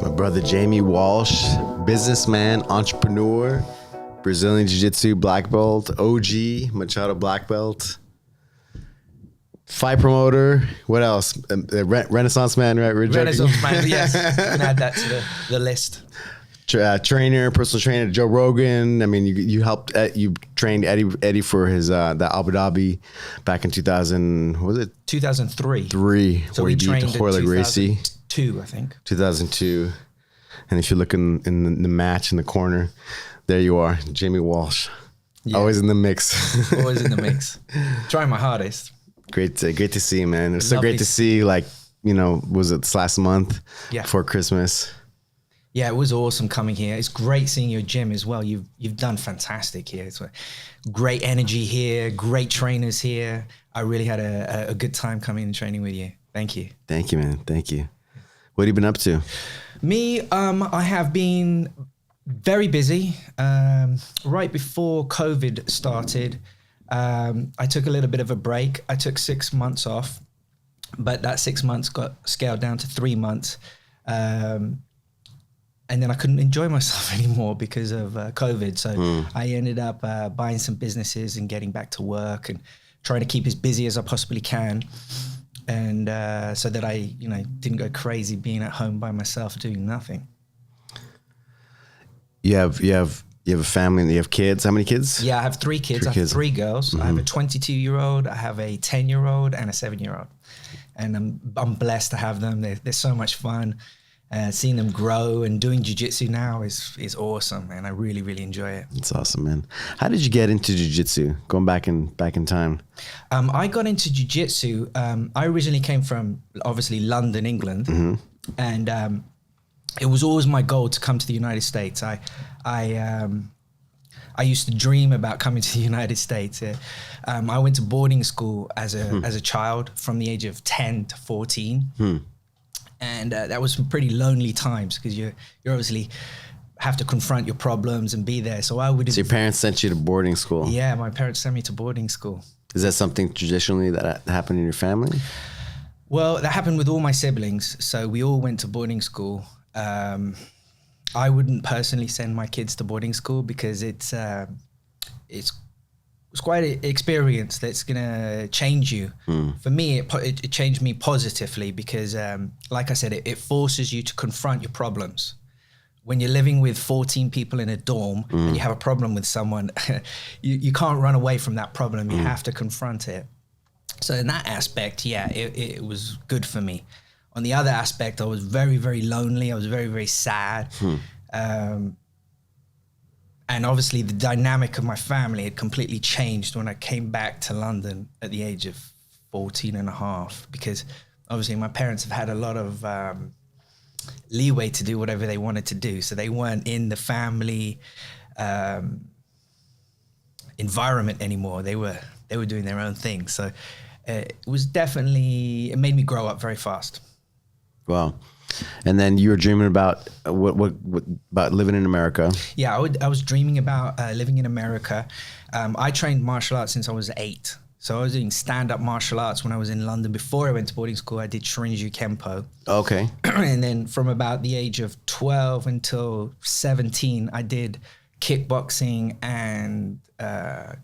My brother Jamie Walsh, businessman, entrepreneur, Brazilian Jiu-Jitsu black belt, OG, Machado black belt, fight promoter. What else? Renaissance man, right? Renaissance man, yes. You can add that to the list. Trainer, personal trainer, Joe Rogan. I mean, you helped, you trained Eddie for his the Abu Dhabi back in 2000. What was it? 2003. So we trained in 2002, I think. 2002. And if you look in the match in the corner, there you are, Jamie Walsh. Yeah. Always in the mix. Always in the mix. Trying my hardest. Great to see you, man. It's so great to see, like, you know, was it last month? Yeah. Before Christmas? Yeah, it was awesome coming here. It's great seeing your gym as well. You've done fantastic here. It's great energy here, great trainers here. I really had a good time coming and training with you. Thank you. Thank you, man. Thank you. What have you been up to? Me, I have been very busy. Right before COVID started, I took a little bit of a break. I took 6 months off, but that 6 months got scaled down to 3 months. And then I couldn't enjoy myself anymore because of COVID. So I ended up buying some businesses and getting back to work and trying to keep as busy as I possibly can. And so that I, didn't go crazy being at home by myself doing nothing. You have a family and you have kids. How many kids? Yeah, I have 3 kids. I have 3 girls. Mm-hmm. I have a 22-year-old, I have a 10-year-old and a 7-year-old. And I'm blessed to have them. They're so much fun. Seeing them grow and doing jiu-jitsu now is awesome, and I really, really enjoy it. It's awesome, man. How did you get into jiu-jitsu? Going back in time. I got into jiu-jitsu. I originally came from obviously London, England, mm-hmm. and it was always my goal to come to the United States. I used to dream about coming to the United States. I went to boarding school as a child from the age of 10 to 14. And that was some pretty lonely times because you obviously have to confront your problems and be there. So your parents sent you to boarding school? Yeah, my parents sent me to boarding school. Is that something traditionally that happened in your family? Well, that happened with all my siblings. So we all went to boarding school. I wouldn't personally send my kids to boarding school because it's quite an experience that's gonna change you. For me, it changed me positively because, like I said, it forces you to confront your problems. When you're living with 14 people in a dorm and you have a problem with someone, you can't run away from that problem. You have to confront it. So in that aspect, yeah, it was good for me. On the other aspect, I was very, very lonely. I was very, very sad. And obviously the dynamic of my family had completely changed when I came back to London at the age of 14 and a half, because obviously my parents have had a lot of leeway to do whatever they wanted to do. So they weren't in the family environment anymore. They were doing their own thing. So it made me grow up very fast. Wow. And then you were dreaming about what about living in America? Yeah, I was dreaming about living in America. I trained martial arts since I was 8. So I was doing stand-up martial arts when I was in London. Before I went to boarding school, I did Shrinju Kempo. Okay. And then from about the age of 12 until 17, I did kickboxing and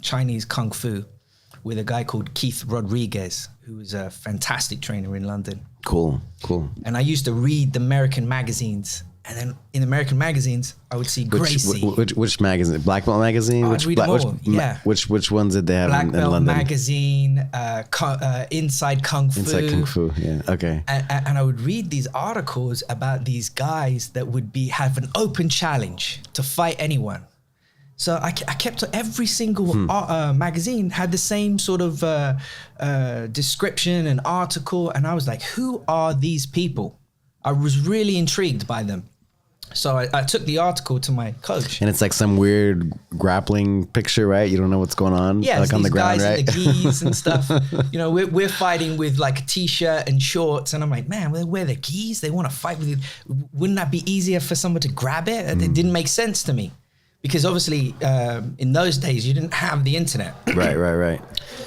Chinese Kung Fu with a guy called Keith Rodriguez, who was a fantastic trainer in London. Cool. And I used to read the American magazines. And then in American magazines, I would see Gracie. Which magazine? Black Belt magazine? I'd read them all, yeah. Which ones did they have in London? Black Belt magazine, Inside Kung Fu. Inside Kung Fu, yeah, okay. And I would read these articles about these guys that would have an open challenge to fight anyone. So I kept every single magazine had the same sort of description and article. And I was like, who are these people? I was really intrigued by them. So I took the article to my coach. And it's like some weird grappling picture, right? You don't know what's going on. Yeah, like on the ground, guys right? in the gis and stuff. You know, we're fighting with like a t-shirt and shorts. And I'm like, man, they wear the gis. They want to fight with it. Wouldn't that be easier for someone to grab it? It didn't make sense to me. Because obviously, in those days, you didn't have the internet. Right.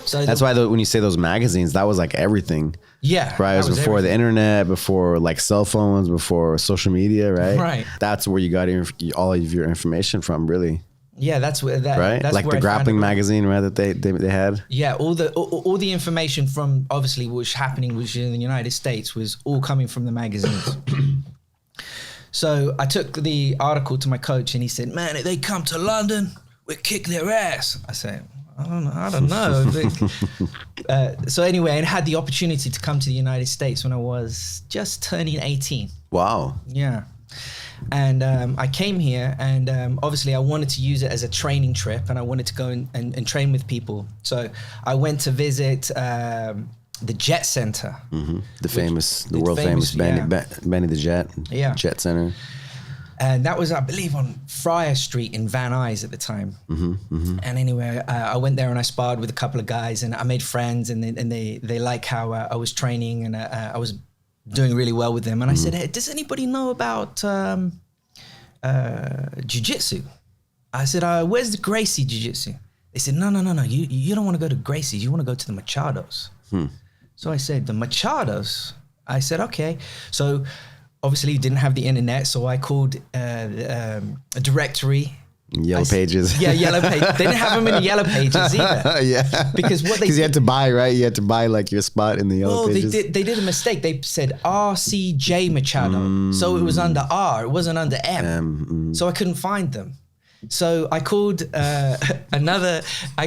So that's why when you say those magazines, that was like everything. Yeah. Right. It was before the internet, before like cell phones, before social media, right? Right. That's where you got all of your information from, really. Yeah, that's where that. Right. That's like where the I grappling magazine, right? That they had. Yeah, all the information from obviously what was happening was in the United States was all coming from the magazines. So I took the article to my coach and he said, "Man, if they come to London, we'll kick their ass." I said, I don't know. So anyway, I had the opportunity to come to the United States when I was just turning 18. Wow. Yeah. And I came here and obviously I wanted to use it as a training trip and I wanted to go and train with people. So I went to visit the Jet Center. Mm-hmm. The world famous Benny the Jet. Yeah. Jet Center. And that was, I believe, on Friar Street in Van Nuys at the time. Mm-hmm, mm-hmm. And anyway, I went there and I sparred with a couple of guys and I made friends and they like how I was training and I was doing really well with them. And I said, "Hey, does anybody know about Jiu-Jitsu?" I said, "Where's the Gracie Jiu-Jitsu?" They said, no. You don't want to go to Gracie's. You want to go to the Machados. So I said, "The Machados?" I said, "Okay." So obviously you didn't have the internet, so I called a directory. Yellow Pages. Yeah, Yellow Pages. They didn't have them in the Yellow Pages either. Yeah. Because you had to buy, right? You had to buy like your spot in the Yellow Pages. They did a mistake. They said RCJ Machado. So it was under R. It wasn't under M. So I couldn't find them. So I called I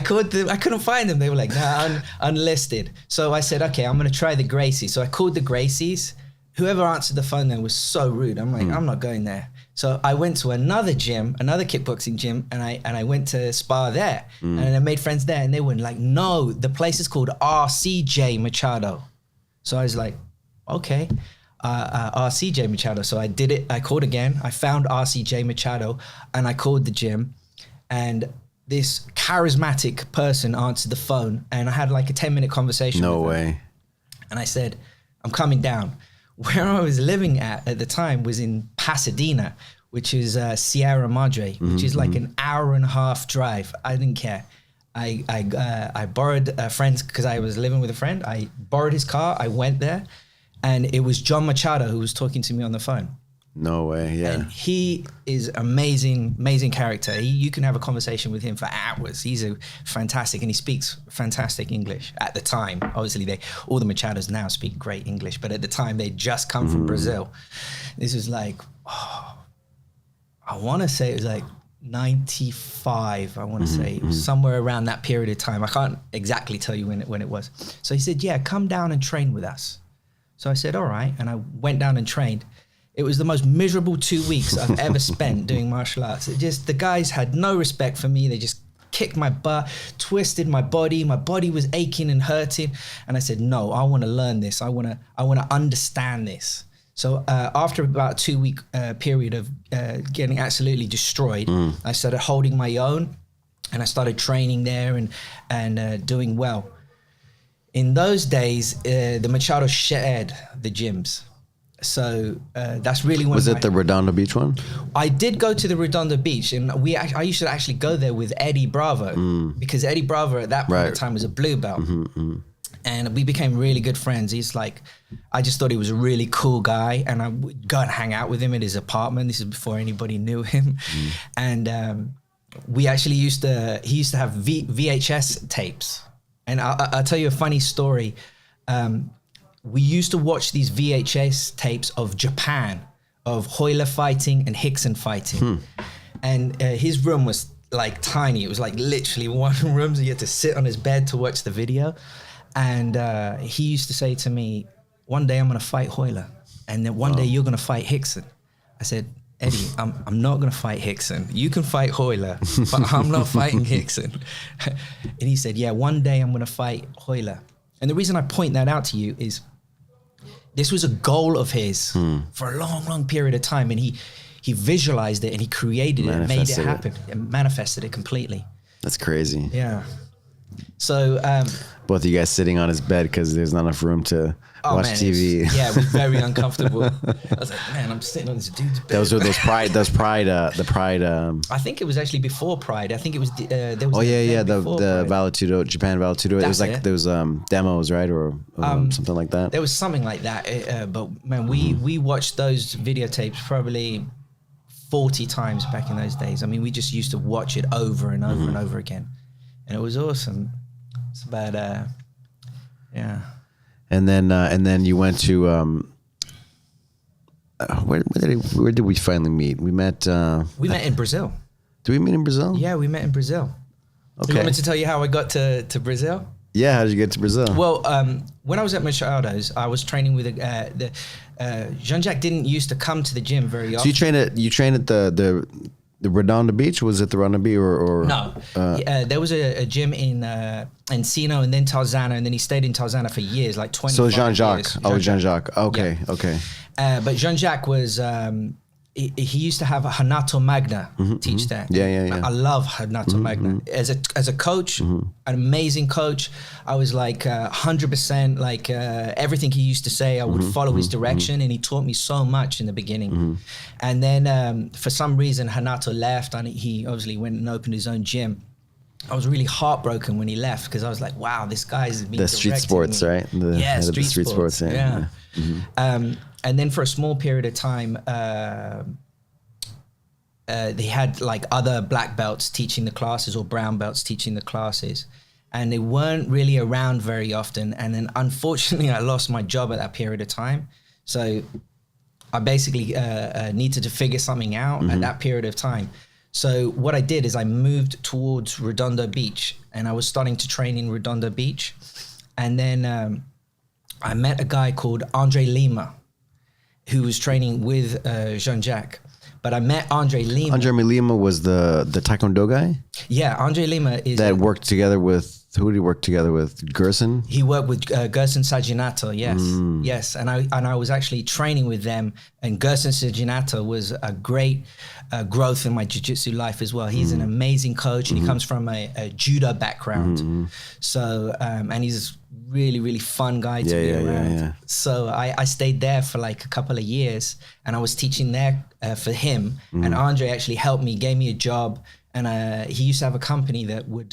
couldn't find them. They were like, "No, unlisted." So I said, "Okay, I'm going to try the Gracies." So I called the Gracies. Whoever answered the phone there was so rude. I'm like, I'm not going there. So I went to another gym, another kickboxing gym, and I went to spar there. And I made friends there, and they were like, "No, the place is called RCJ Machado." So I was like, "Okay, RCJ Machado." So I did it. I called again. I found RCJ Machado, and I called the gym, and this charismatic person answered the phone, and I had like a 10-minute conversation. No with way. them. And I said, "I'm coming down." Where I was living at the time was in Pasadena, which is Sierra Madre, which is like an hour and a half drive. I didn't care. I borrowed a friend's, because I was living with a friend. I borrowed his car. I went there, and it was John Machado who was talking to me on the phone. No way, yeah. And he is amazing character. You can have a conversation with him for hours. He's a fantastic, and he speaks fantastic English at the time. Obviously, all the Machados now speak great English, but at the time they'd just come from Brazil. This was like, I want to say it was like 95. I want to say it was somewhere around that period of time. I can't exactly tell you when it was. So he said, "Yeah, come down and train with us." So I said, "All right," and I went down and trained. It was the most miserable 2 weeks I've ever spent doing martial arts. The guys had no respect for me. They just kicked my butt, twisted my body. My body was aching and hurting. And I said, "No, I want to learn this. I want to understand this." So after about a 2 week period of getting absolutely destroyed, I started holding my own, and I started training there and doing well. In those days, the Machado shared the gyms. So that's really when was it the Redondo Beach one? I did go to the Redondo Beach, and I used to actually go there with Eddie Bravo because Eddie Bravo at that point in time was a blue belt, and we became really good friends. He's like, I just thought he was a really cool guy, and I would go and hang out with him at his apartment. This is before anybody knew him, and we actually he used to have VHS tapes, and I'll tell you a funny story. We used to watch these VHS tapes of Japan, of Hoyler fighting and Hickson fighting. And his room was like tiny. It was like literally one room, so you had to sit on his bed to watch the video. And he used to say to me, "One day I'm going to fight Hoyler, and then one day you're going to fight Hickson." I said, "Eddie, I'm not going to fight Hickson. You can fight Hoyler, but I'm not fighting Hickson." And he said, "Yeah, one day I'm going to fight Hoyler." And the reason I point that out to you is this was a goal of his for a long period of time. And he visualized it and he created it and made it happen and manifested it completely. That's crazy. Yeah. So both of you guys sitting on his bed because there's not enough room to watch TV. Yeah, it was very uncomfortable. I was like, man, I'm sitting on this dude's bed. Those were the Pride. I think it was actually before Pride. I think it was there was. The Valetudo, Japan Valetudo. It was like there was demos, right, or something like that. There was something like that. But man, we watched those videotapes probably 40 times back in those days. I mean, we just used to watch it over and over and over again, and it was awesome. It's about yeah. And then you went to where did we finally meet? We met in Brazil. Did we meet in Brazil? Yeah, we met in Brazil. Okay. You want me to tell you how I got to Brazil? Yeah, how did you get to Brazil? Well, when I was at Machados, I was training with Jean Jacques didn't used to come to the gym very often. So you trained at the Redondo Beach? Was it the Redondo Beach or no? There was a gym in Encino and then Tarzana, and then he stayed in Tarzana for years, like 20. So Jean Jacques. Years. Oh, Jean Jacques. Okay, yeah. Okay. But Jean Jacques was. He used to have Renato Magna teach there. Yeah. I love Renato Magna as a coach, an amazing coach. I was like 100%, like everything he used to say, I would follow his direction, and he taught me so much in the beginning. And then for some reason, Renato left, and he obviously went and opened his own gym. I was really heartbroken when he left because I was like, wow, this guy's been the street sports, me. right? Street sports. Yeah. And then for a small period of time, they had like other black belts teaching the classes or brown belts teaching the classes, and they weren't really around very often. And then unfortunately, I lost my job at that period of time. So I basically needed to figure something out at that period of time. So what I did is I moved towards Redondo Beach, and I was starting to train in Redondo Beach. And then I met a guy called Andre Lima, who was training with Jean Jacques. But I met Andre Lima. Andre Lima was the Taekwondo guy? Yeah, Andre Lima is... That worked together with... Who did he work together with? Gerson? He worked with Gerson Saginato, yes. Yes, and I was actually training with them, and Gerson Saginato was a great growth in my jiu-jitsu life as well. He's an amazing coach, and he comes from a judo background. So, and he's really, really fun guy to be around. Yeah. So I stayed there for like a couple of years, and I was teaching there for him. And Andre actually helped me, gave me a job. And he used to have a company that would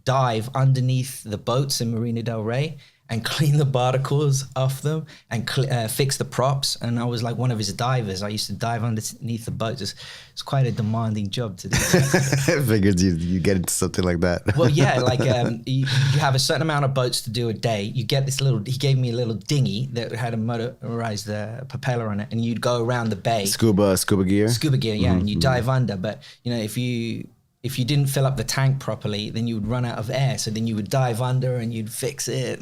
dive underneath the boats in Marina del Rey and clean the barnacles off them and fix the props. And I was like one of his divers. I used to dive underneath the boats. It's quite a demanding job to do. I figured you get into something like that. Well, yeah, like you have a certain amount of boats to do a day. You get this he gave me a little dinghy that had a motorized propeller on it, and you'd go around the bay. Scuba gear? Scuba gear, yeah, and you dive under. But, you know, if you didn't fill up the tank properly, then you would run out of air. So then you would dive under and you'd fix it.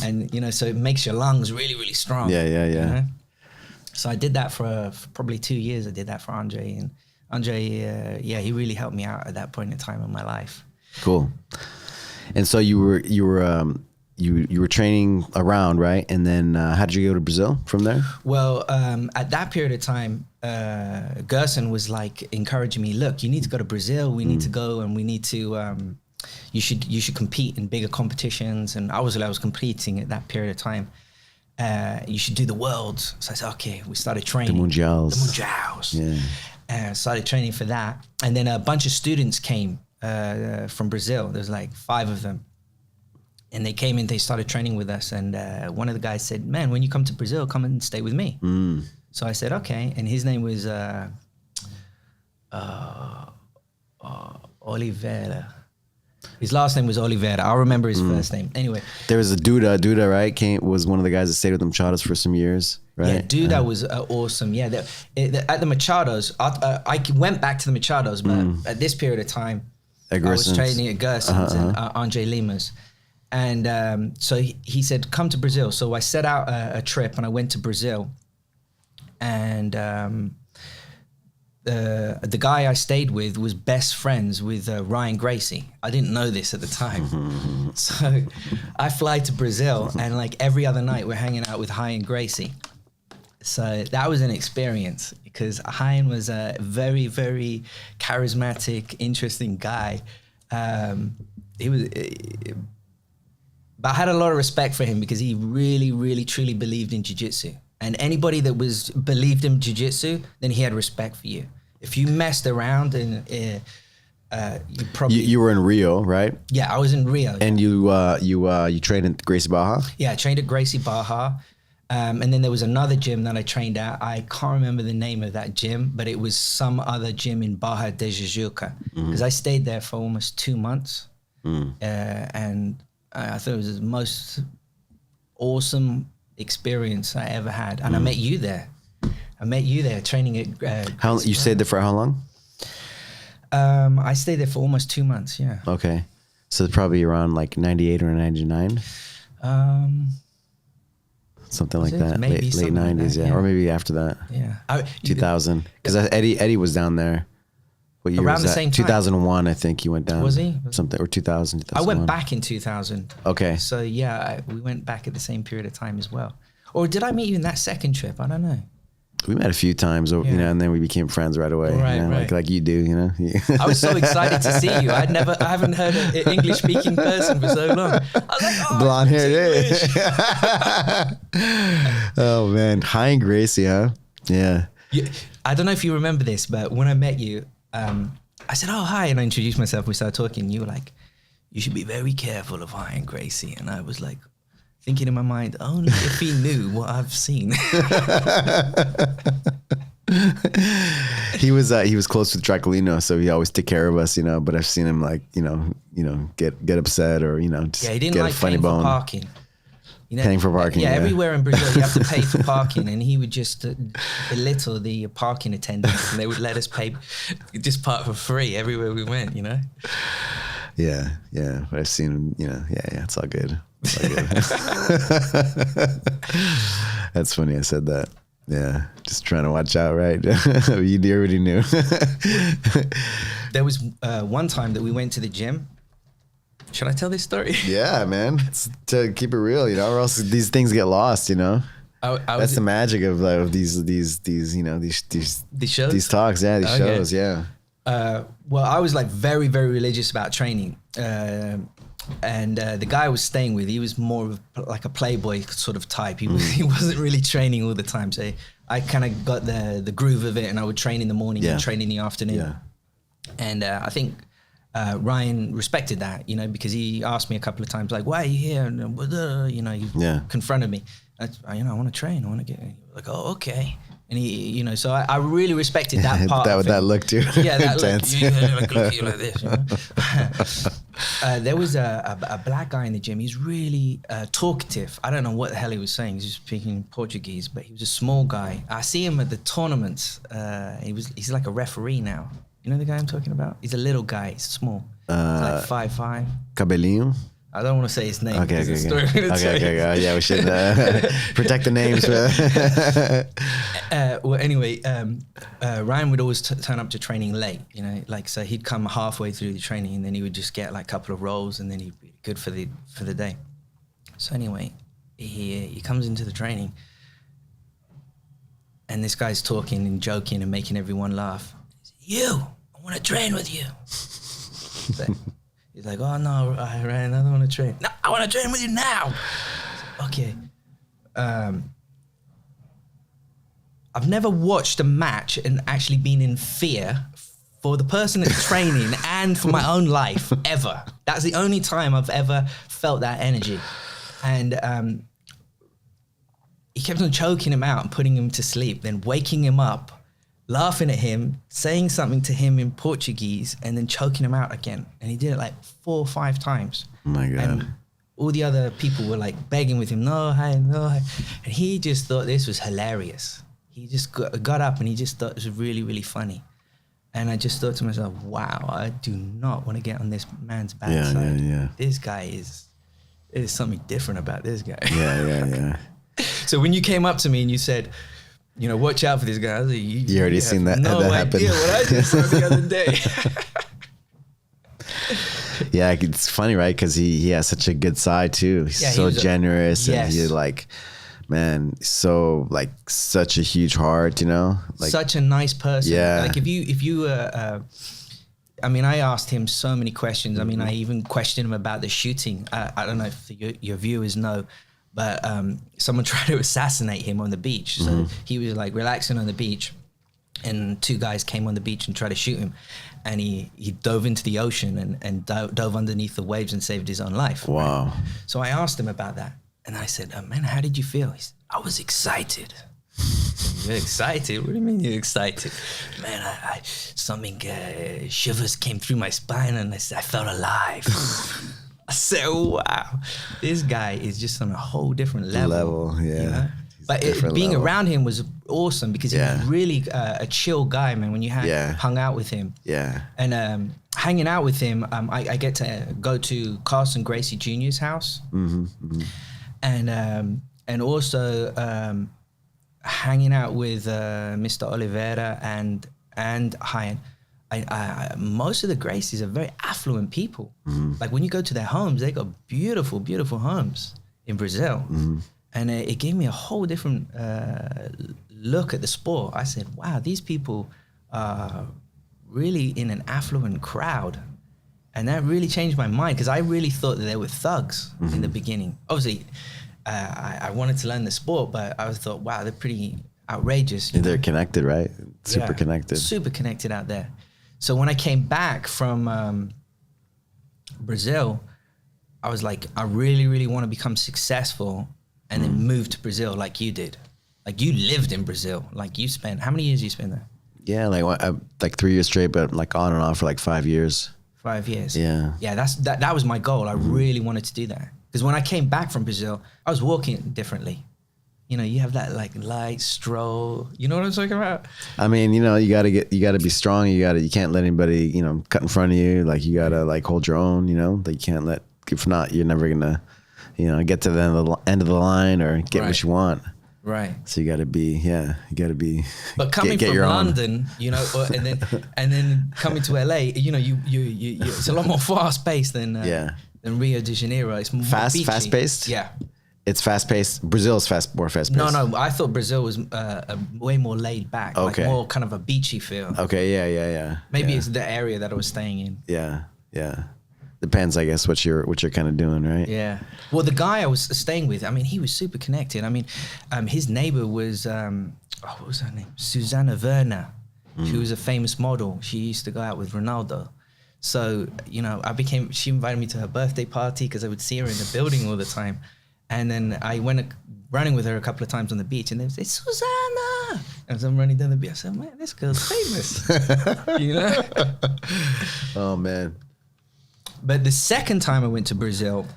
And you know, so it makes your lungs really, really strong. Yeah. You know? So I did that for probably 2 years. I did that for Andre. And Andre, he really helped me out at that point in time in my life. Cool. And so you were training around, right? And then how did you go to Brazil from there? Well, at that period of time, Gerson was like encouraging me, look, you need to go to Brazil. We need to go, and we need to, you should compete in bigger competitions. And I was competing at that period of time. You should do the Worlds. So I said, okay, we started training. The Mundials. Yeah. Started training for that. And then a bunch of students came from Brazil. There's like 5 of them. And they came in, they started training with us. And one of the guys said, man, when you come to Brazil, come and stay with me. So I said, okay. And his name was Oliveira. His last name was Oliveira. I'll remember his first name. Anyway. There was a Duda. Duda, right? Was one of the guys that stayed with the Machados for some years, right? Yeah, Duda was awesome. Yeah, at the Machados, I went back to the Machados, but at this period of time, I was training at Gerson's and Andre Lima's. And so he said, come to Brazil. So I set out a trip, and I went to Brazil. And the guy I stayed with was best friends with Ryan Gracie. I didn't know this at the time. So I fly to Brazil, and like every other night we're hanging out with Ryan Gracie. So that was an experience, because Ryan was a very, very charismatic, interesting guy. He was... But I had a lot of respect for him because he really, really, truly believed in jiu-jitsu. And anybody that believed in jiu-jitsu, then he had respect for you. If you messed around and you probably... You were in Rio, right? Yeah, I was in Rio. And you trained at Gracie Barra? Yeah, I trained at Gracie Barra. And then there was another gym that I trained at. I can't remember the name of that gym, but it was some other gym in Barra de Tijuca. Because I stayed there for almost 2 months. And I thought it was the most awesome experience I ever had. And I met you there. I met you there training at... You stayed there for how long? I stayed there for almost 2 months, yeah. Okay. So it's probably around like 98 or 99? Something like that. Maybe late 90s, like that, yeah. Or maybe after that. Yeah. 2000. Because Eddie was down there. What year around was the that? same time. 2001, I think he went down. Was he? Something, or 2000, I went back in 2000. Okay. So yeah, we went back at the same period of time as well. Or did I meet you in that second trip? I don't know. We met a few times, you know, and then we became friends right away. Right, you know, right. Like you do, you know. I was so excited to see you. I haven't heard an English speaking person for so long. I was like, oh, blonde hair. Oh man, hi and Gracie, huh? Yeah. I don't know if you remember this, but when I met you, I said, oh, hi. And I introduced myself. We started talking. You were like, you should be very careful of Hi and Gracie. And I was like, thinking in my mind, only if he knew what I've seen. He was close with Draculino, so he always took care of us, you know. But I've seen him like, you know, get upset or, you know, just he didn't get like a funny paying bone. for parking. You know, Paying for parking. Yeah, everywhere in Brazil you have to pay for parking, and he would just belittle the parking attendants, and they would let us pay, just park for free everywhere we went. You know. Yeah. But I've seen him, you know. Yeah. It's all good. It's all good. That's funny. I said that. Yeah, just trying to watch out, right? You already knew. There was one time that we went to the gym. Should I tell this story? Yeah, man. It's to keep it real, you know, or else these things get lost, you know. That's the magic of these you know, these shows, these talks, yeah, these shows, yeah. Well, I was like very, very religious about training. And the guy I was staying with, he was more of like a playboy sort of type. He wasn't really training all the time. So I kind of got the groove of it, and I would train in the morning and train in the afternoon. Yeah. And I think Ryan respected that, you know, because he asked me a couple of times, like, why are you here? And, you know, he confronted me. You know, I want to train. I want to get, like, oh, okay. And he, you know, so I really respected that part. that look too. Yeah, that look. Look at you like this. You know? There was a black guy in the gym. He's really talkative. I don't know what the hell he was saying. He was speaking Portuguese, but he was a small guy. I see him at the tournaments. He's like a referee now. You know the guy I'm talking about? He's a little guy. He's small. He's like 5'5". Cabelinho. I don't want to say his name. Okay. Yeah, we should protect the names. Well, anyway, Ryan would always turn up to training late, you know, like, so he'd come halfway through the training, and then he would just get like a couple of rolls, and then he'd be good for the day. So anyway, he comes into the training, and this guy's talking and joking and making everyone laugh. You, I want to train with you. So, he's like, oh no, Ryan, I don't want to train. No, I want to train with you now. Okay. I've never watched a match and actually been in fear for the person that's training and for my own life, ever. That's the only time I've ever felt that energy. And he kept on choking him out and putting him to sleep, then waking him up, laughing at him, saying something to him in Portuguese, and then choking him out again. And he did it like 4 or 5 times. Oh my God. And all the other people were like begging with him, no, hi, no, hi. And he just thought this was hilarious. He just got up and he just thought it was really, really funny. And I just thought to myself, wow, I do not want to get on this man's bad side. Yeah. This guy there's something different about this guy. Yeah. So when you came up to me and you said, you know, watch out for this guy. I was like, you already seen that no happen. idea what I just saw the other day. Yeah, it's funny, right? Because he has such a good side too. He's so generous, and he's like, man, so like such a huge heart, you know, like such a nice person. Yeah, like if you I mean, I asked him so many questions. I mean, I even questioned him about the shooting. I don't know if your viewers know, but someone tried to assassinate him on the beach. So he was like relaxing on the beach, and 2 guys came on the beach and tried to shoot him. And he dove into the ocean and dove underneath the waves and saved his own life. Wow. Right? So I asked him about that. And I said, man, how did you feel? He said, I was excited. You're excited? What do you mean you're excited? Man, I something, shivers came through my spine and I felt alive. I said, wow, this guy is just on a whole different level. Yeah. You know? But being around him was awesome because he was really a chill guy, man, when you hung out with him. Yeah. And hanging out with him, I get to go to Carson Gracie Jr.'s house. And also hanging out with Mr. Oliveira and Hyan. Most of the Gracies are very affluent people. Like when you go to their homes, they got beautiful, beautiful homes in Brazil. And it gave me a whole different look at the sport. I said, wow, these people are really in an affluent crowd. And that really changed my mind because I really thought that they were thugs in the beginning. Obviously, I wanted to learn the sport, but I thought, wow, they're pretty outrageous. They're connected, right? Super connected. Super connected out there. So when I came back from Brazil, I was like, I really, really want to become successful and then move to Brazil like you did. Like you lived in Brazil. Like you spent, how many years you spent there? Yeah, like 3 years straight, but like on and off for like 5 years. 5 years. Yeah. Yeah, that was my goal. I really wanted to do that. Because when I came back from Brazil, I was walking differently. You know, you have that like light stroll. You know what I'm talking about? I mean, you know, you gotta be strong. You can't let anybody, you know, cut in front of you. Like you gotta like hold your own, you know, like you can't let, if not, you're never gonna, you know, get to the end of the line or get what you want. Right. So you gotta be. But coming from London, you know, and then coming to LA, you know, you it's a lot more fast paced than Rio de Janeiro. It's more beachy. Fast paced. Yeah. It's fast paced. Brazil is more fast paced. No, I thought Brazil was way more laid back. Okay. Like more kind of a beachy feel. Okay. Yeah. Maybe it's the area that I was staying in. Yeah. Depends, I guess, what you're kind of doing, right? Yeah. Well, the guy I was staying with, I mean, he was super connected. I mean, his neighbor was, what was her name? Susanna Werner. She was a famous model. She used to go out with Ronaldo. So, you know, she invited me to her birthday party because I would see her in the building all the time. And then I went running with her a couple of times on the beach and they would say, Susanna! And as I'm running down the beach, I said, man, this girl's famous. You know? Oh, man. But the second time I went to Brazil,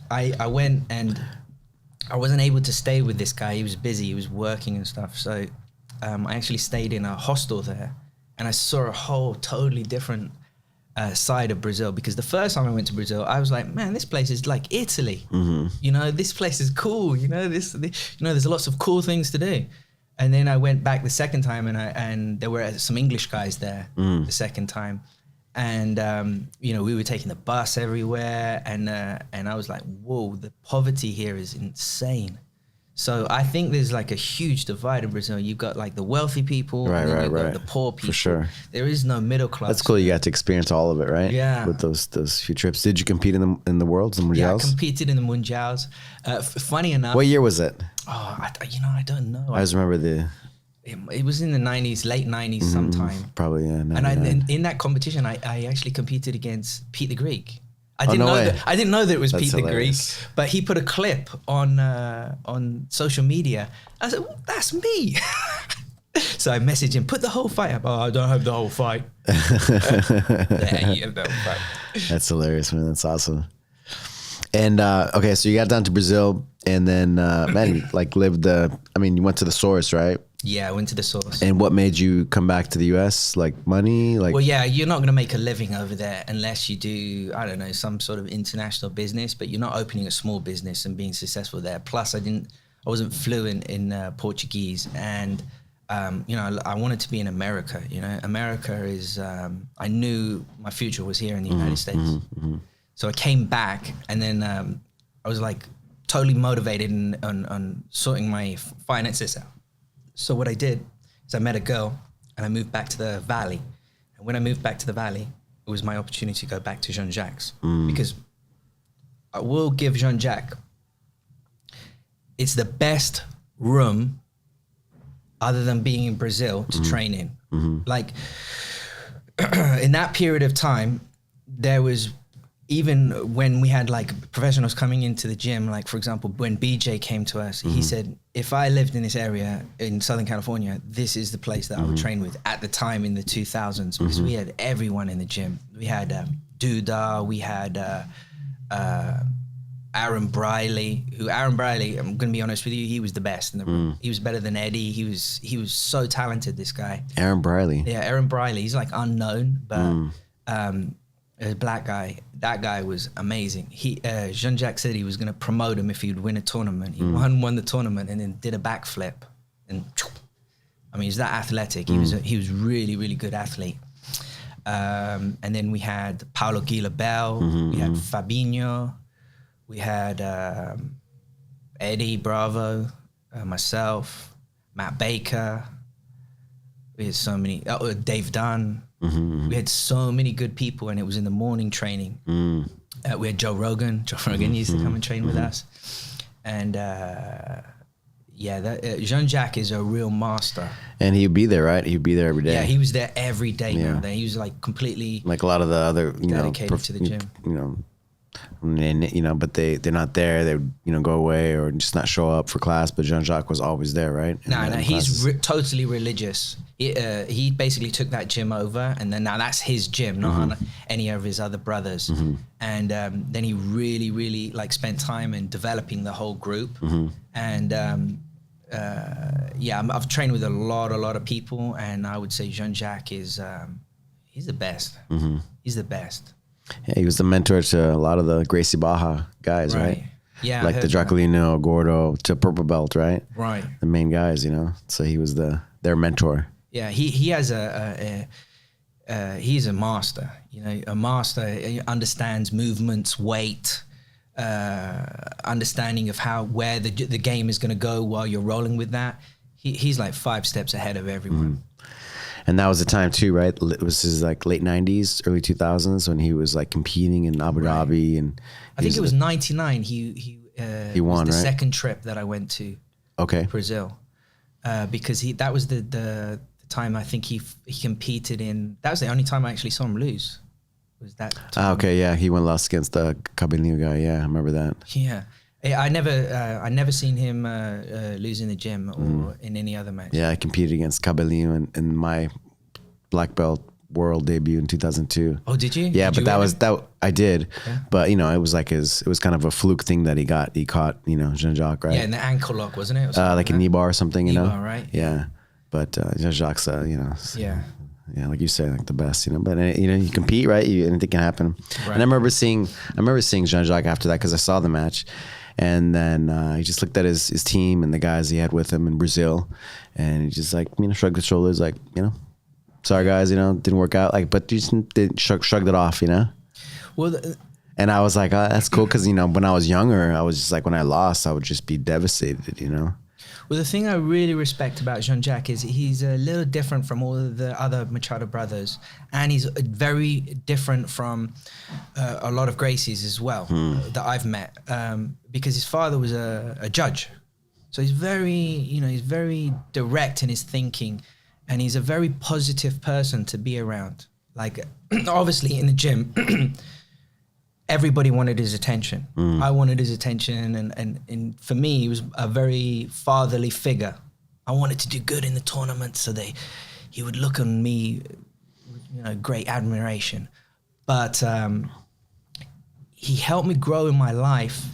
I went and I wasn't able to stay with this guy. He was busy. He was working and stuff. So I actually stayed in a hostel there. And I saw a whole totally different side of Brazil. Because the first time I went to Brazil, I was like, man, this place is like Italy. You know, this place is cool. You know, there's lots of cool things to do. And then I went back the second time and there were some English guys there the second time. And, you know, we were taking the bus everywhere and I was like, whoa, the poverty here is insane. So I think there's like a huge divide in Brazil. You've got like the wealthy people and then you've got the poor people. For sure. There is no middle class. That's cool. You got to experience all of it, right? Yeah. With those few trips. Did you compete in the Worlds, in Mundials? Yeah, I competed in the Mundials. Funny enough. What year was it? Oh, I don't know. I just remember it was in the 90s, late 90s sometime. Probably, yeah. And in that competition, I actually competed against Pete the Greek. I didn't know that it was Pete the Greek, but he put a clip on social media. I said, well, that's me. So I messaged him, put the whole fight up. Oh, I don't have the whole fight. Yeah, you have the whole fight. That's hilarious, man. That's awesome. And okay, so you got down to Brazil, and then man, you you went to the source, right? Yeah, I went to the source. And what made you come back to the US? Like money? Well, yeah, you're not going to make a living over there unless you do, I don't know, some sort of international business, but you're not opening a small business and being successful there. Plus, I wasn't fluent in Portuguese, and you know, I wanted to be in America. You know, America is, I knew my future was here in the United States. So I came back, and then I was like totally motivated on sorting my finances out. So what I did is I met a girl and I moved back to the valley. And when I moved back to the valley, it was my opportunity to go back to Jean Jacques because I will give Jean Jacques, it's the best room other than being in Brazil to train in. Like in that period of time, there was, even when we had like professionals coming into the gym, like for example, when BJ came to us, he said, if I lived in this area in Southern California, this is the place that I would train with at the time in the 2000s, because we had everyone in the gym. We had Duda, we had Aaron Briley, I'm going to be honest with you, he was the best in the room. He was better than Eddie. He was so talented, this guy. Aaron Briley. Yeah, Aaron Briley. He's like unknown, but a black guy. That guy was amazing. Jean Jacques said he was going to promote him if he would win a tournament. He won the tournament and then did a backflip. And I mean, he's that athletic. He was really, really good athlete. And then we had Paulo Guilabel, we had Fabinho, we had Eddie Bravo, myself, Matt Baker. We had so many, Dave Dunn. We had so many good people, and it was in the morning training. We had Joe Rogan. Joe Rogan used to come and train with us. And Jean Jacques is a real master. And he'd be there, right? He'd be there every day. Yeah, he was there every day. Yeah. He was like completely like a lot of the other, dedicated to the gym. But they're not there. They would, go away or just not show up for class. But Jean Jacques was always there, right? No, he's totally religious. He basically took that gym over, and then now that's his gym, not on any of his other brothers. And then he really, really like spent time in developing the whole group. And I've trained with a lot of people, and I would say Jean Jacques is he's the best. He's the best. Yeah, he was the mentor to a lot of the Gracie Baja guys, right? Yeah, like the Draculino, Gordo, to purple belt, right? Right. The main guys, So he was their mentor. Yeah, he has he's a master. A master. He understands movements, weight, understanding of where the game is going to go while you're rolling with that. He's like 5 steps ahead of everyone. And that was the time too, right? It was his like late 90s, early 2000s when he was like competing in Abu Dhabi, and I think it was 99. He won, was the right? second trip that I went to. Okay. Brazil, because that was the time I think he competed in. That was the only time I actually saw him lose. Was that? Okay, yeah, he won lost against the Cabelinho guy. Yeah, I remember that. Yeah. I never seen him lose in the gym or in any other match. Yeah, I competed against Cabelinho in my black belt world debut in 2002. Oh, did you? Yeah, did but you I did. Yeah. But it was like it was kind of a fluke thing that he caught, Jean Jacques, right? Yeah, in the ankle lock, wasn't it? Like a knee bar or something, knee bar, right? Yeah. But Jean Jacques, yeah. Yeah, like you say, like the best, But you compete, right? Anything can happen. Right. And I remember seeing Jean Jacques after that because I saw the match. And then he just looked at his team and the guys he had with him in Brazil, and he just like shrugged his shoulders, like sorry guys, didn't work out, like, but you just shrugged it off, Well, and I was like, oh, that's cool, because when I was younger, I was just like, when I lost, I would just be devastated, Well, the thing I really respect about Jean Jacques is he's a little different from all of the other Machado brothers, and he's very different from a lot of Gracies as well that I've met, because his father was a judge, so he's very direct in his thinking, and he's a very positive person to be around. Like, obviously in the gym. Everybody wanted his attention. I wanted his attention, and for me, he was a very fatherly figure. I wanted to do good in the tournament, so he would look on me with great admiration. But he helped me grow in my life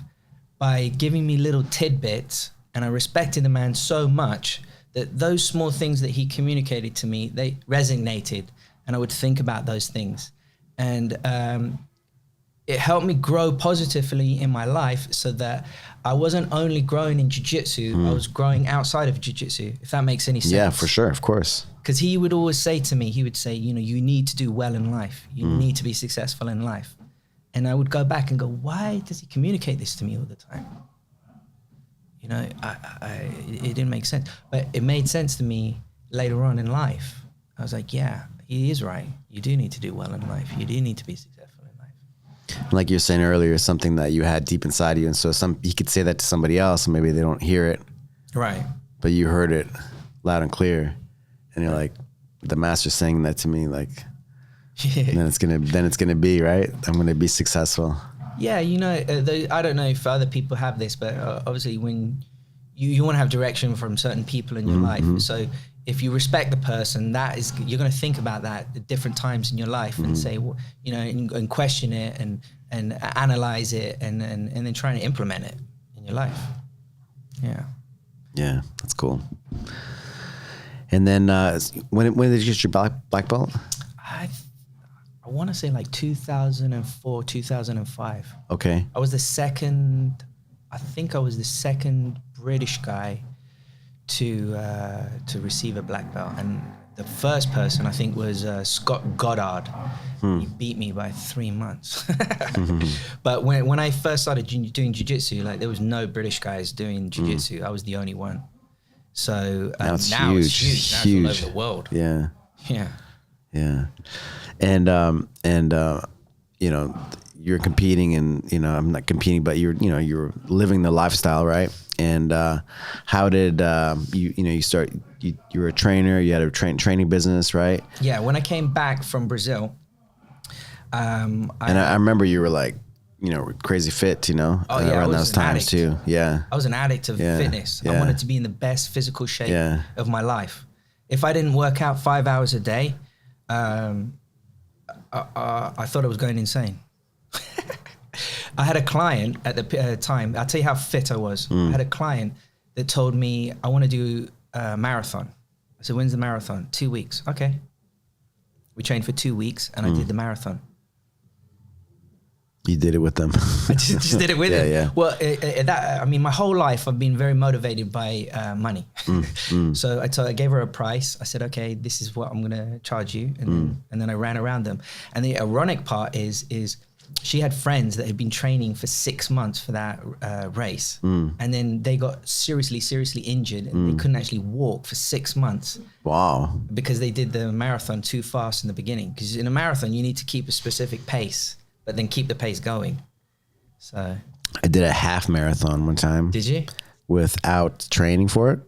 by giving me little tidbits, and I respected the man so much that those small things that he communicated to me, they resonated, and I would think about those things. And it helped me grow positively in my life, so that I wasn't only growing in jiu-jitsu, I was growing outside of jiu-jitsu, if that makes any sense. Yeah, for sure, of course. Because he would always say to me, you need to do well in life. You need to be successful in life. And I would go back and go, why does he communicate this to me all the time? It didn't make sense. But it made sense to me later on in life. I was like, yeah, he is right. You do need to do well in life. You do need to be successful in life. Like you were saying earlier, something that you had deep inside you, and so you could say that to somebody else, and maybe they don't hear it, Right. but you heard it loud and clear, and you're like, the master's saying that to me, like, then it's gonna be right. I'm gonna be successful. Yeah, you know, I don't know if other people have this, but obviously when you want to have direction from certain people in your life, so if you respect the person, you're going to think about that at different times in your life and say, well, you know, and question it and analyze it and then trying to implement it in your life. Yeah, that's cool. And then when did you get your black belt? I want to say like 2004, 2005. Okay. I was the second British guy to receive a black belt, and the first person I think was Scott Goddard. He beat me by 3 months. But when I first started doing jiu-jitsu, like there was no British guys doing jiu-jitsu. I was the only one. So now it's huge. Now it's all over the world. Yeah. And you know, you're competing, and you know, I'm not competing, but you're living the lifestyle, right? And how did you start? You were a trainer. You had a training business, right? Yeah. When I came back from Brazil, I remember you were like, you know, crazy fit, you know, around those times too. Yeah. I was an addict of fitness. I wanted to be in the best physical shape of my life. If I didn't work out 5 hours a day, I thought I was going insane. I had a client at the time. I'll tell you how fit I was. I had a client that told me, I want to do a marathon. I said, when's the marathon? 2 weeks. Okay. We trained for 2 weeks and I did the marathon. You did it with them. I just did it with him. Yeah. Well, I mean, my whole life I've been very motivated by money. So I gave her a price. I said, okay, this is what I'm going to charge you. And then I ran around them. And the ironic part is she had friends that had been training for 6 months for that race. And then they got seriously injured and they couldn't actually walk for 6 months. Wow. Because they did the marathon too fast in the beginning. Because in a marathon, you need to keep a specific pace, but then keep the pace going. So I did a half marathon one time. Did you? Without training for it.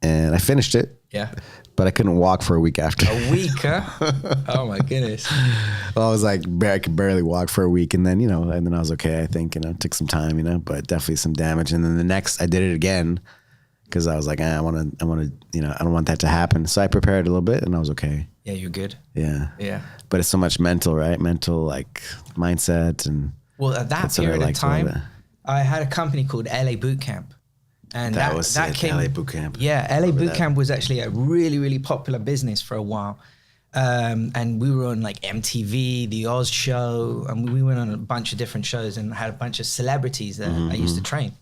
And I finished it. Yeah. But I couldn't walk for a week after. A week, huh? Oh my goodness. Well, I was like, I could barely walk for a week. And then, and then I was okay, I think, it took some time, but definitely some damage. And then the next, I did it again because I was like, I want to, I don't want that to happen. So I prepared a little bit and I was okay. Yeah, you're good. Yeah. Yeah. But it's so much mental, right? Mental, like, mindset. And well, at that period of time, I had a company called LA Boot Camp. And that came, LA Boot Camp. Yeah, LA Boot Camp was actually a really, really popular business for a while. And we were on like MTV, the Oz show, and we went on a bunch of different shows and had a bunch of celebrities that I used to train.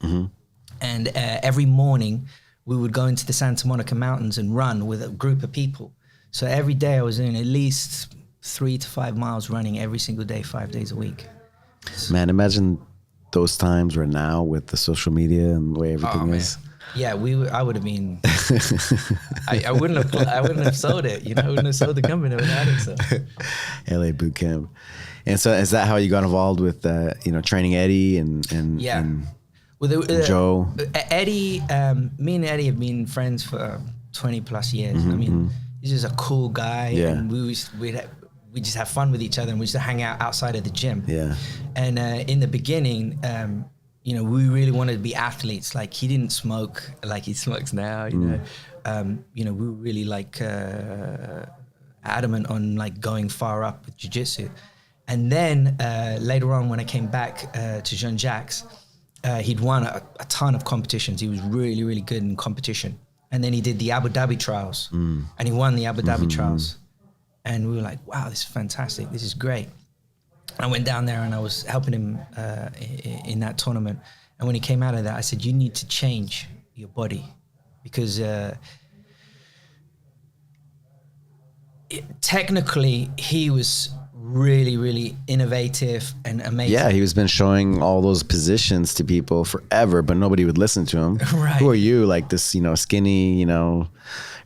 And every morning we would go into the Santa Monica Mountains and run with a group of people. So every day I was doing at least 3 to 5 miles running every single day, 5 days a week. Man, imagine those times were now with the social media and the way everything is. Yeah, I would have been. I wouldn't have sold it. I wouldn't have sold the company without it. So. LA Boot Camp, and so is that how you got involved with training Eddie and yeah, and, well, and Joe? Eddie, me and Eddie have been friends for 20 plus years. I mean, he's just a cool guy. Yeah. And we just have fun with each other and we used to hang out outside of the gym. Yeah. And in the beginning, we really wanted to be athletes. Like he didn't smoke like he smokes now, you know. We were really like adamant on like going far up with jiu-jitsu. And then later on when I came back to Jean Jacques, he'd won a ton of competitions. He was really, really good in competition. And then he did the Abu Dhabi trials and he won the Abu Dhabi trials. And we were like, wow, this is fantastic. This is great. I went down there and I was helping him in that tournament. And when he came out of that, I said, you need to change your body because technically he was really, really innovative and amazing. Yeah, he was been showing all those positions to people forever, but nobody would listen to him. Right. Who are you? Like this, skinny,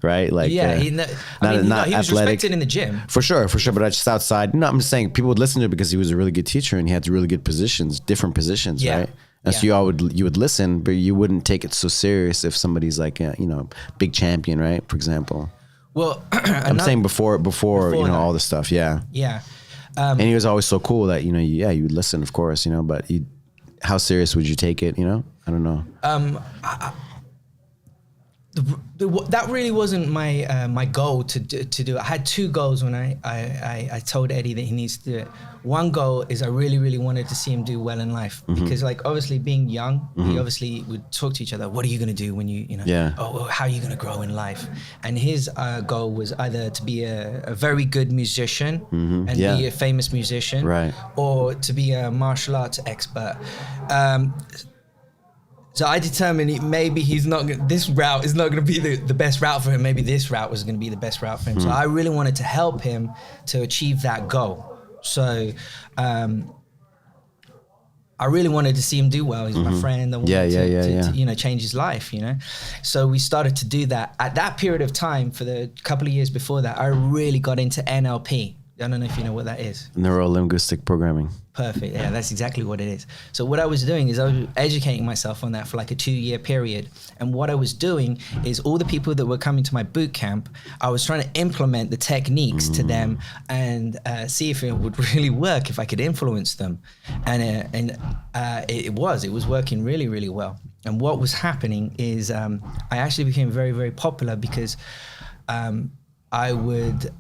right? Like, Yeah, he was respected in the gym. For sure. But just outside, no, I'm just saying people would listen to it because he was a really good teacher and he had really good positions, different positions, right? And so you would listen, but you wouldn't take it so serious if somebody's like, big champion, right? For example. Well, I'm saying before all this stuff, yeah. Yeah. And he was always so cool that, you would listen, of course, but how serious would you take it, I don't know. That really wasn't my goal to do. I had two goals when I told Eddie that he needs to do it. One goal is I really, really wanted to see him do well in life because, like, obviously being young, we obviously would talk to each other. What are you going to do when how are you going to grow in life? And his goal was either to be a very good musician and be a famous musician, right, or to be a martial arts expert. So I determined maybe this route is not going to be the best route for him. Maybe this route was going to be the best route for him. So I really wanted to help him to achieve that goal. So I really wanted to see him do well. He's my friend. I wanted to change his life, So we started to do that. At that period of time, for the couple of years before that, I really got into NLP. I don't know if you know what that is. Neuro-linguistic programming. Perfect. Yeah, that's exactly what it is. So what I was doing is I was educating myself on that for like a 2-year period. And what I was doing is all the people that were coming to my boot camp, I was trying to implement the techniques to them and see if it would really work, if I could influence them. And it was working really, really well. And what was happening is I actually became very, very popular because I would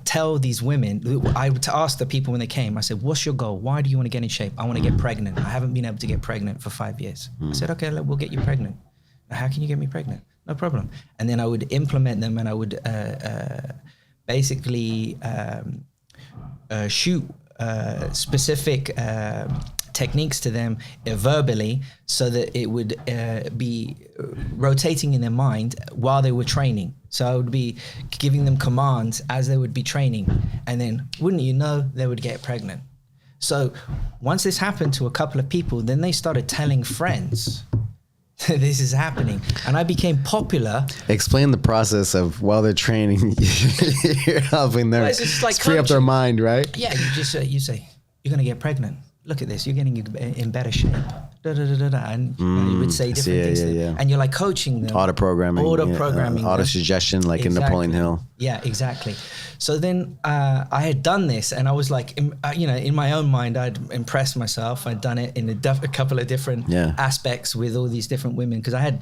tell these women, I would ask the people when they came, I said, what's your goal? Why do you want to get in shape? I want to get pregnant. I haven't been able to get pregnant for 5 years. I said, okay, we'll get you pregnant. How can you get me pregnant? No problem. And then I would implement them and I would basically shoot specific techniques to them verbally so that it would be rotating in their mind while they were training. So I would be giving them commands as they would be training. And then, wouldn't you know, they would get pregnant. So once this happened to a couple of people, then they started telling friends this is happening. And I became popular. Explain the process of while they're training, you're helping them free up their mind, right? Yeah, you say, you're going to get pregnant. Look at this, you're getting in better shape. And you would say different things. And you're like coaching them. Auto-programming. Auto-suggestion, like in Napoleon Hill. Yeah, exactly. So then I had done this and I was like, in my own mind, I'd impressed myself. I'd done it in a couple of different aspects with all these different women because I had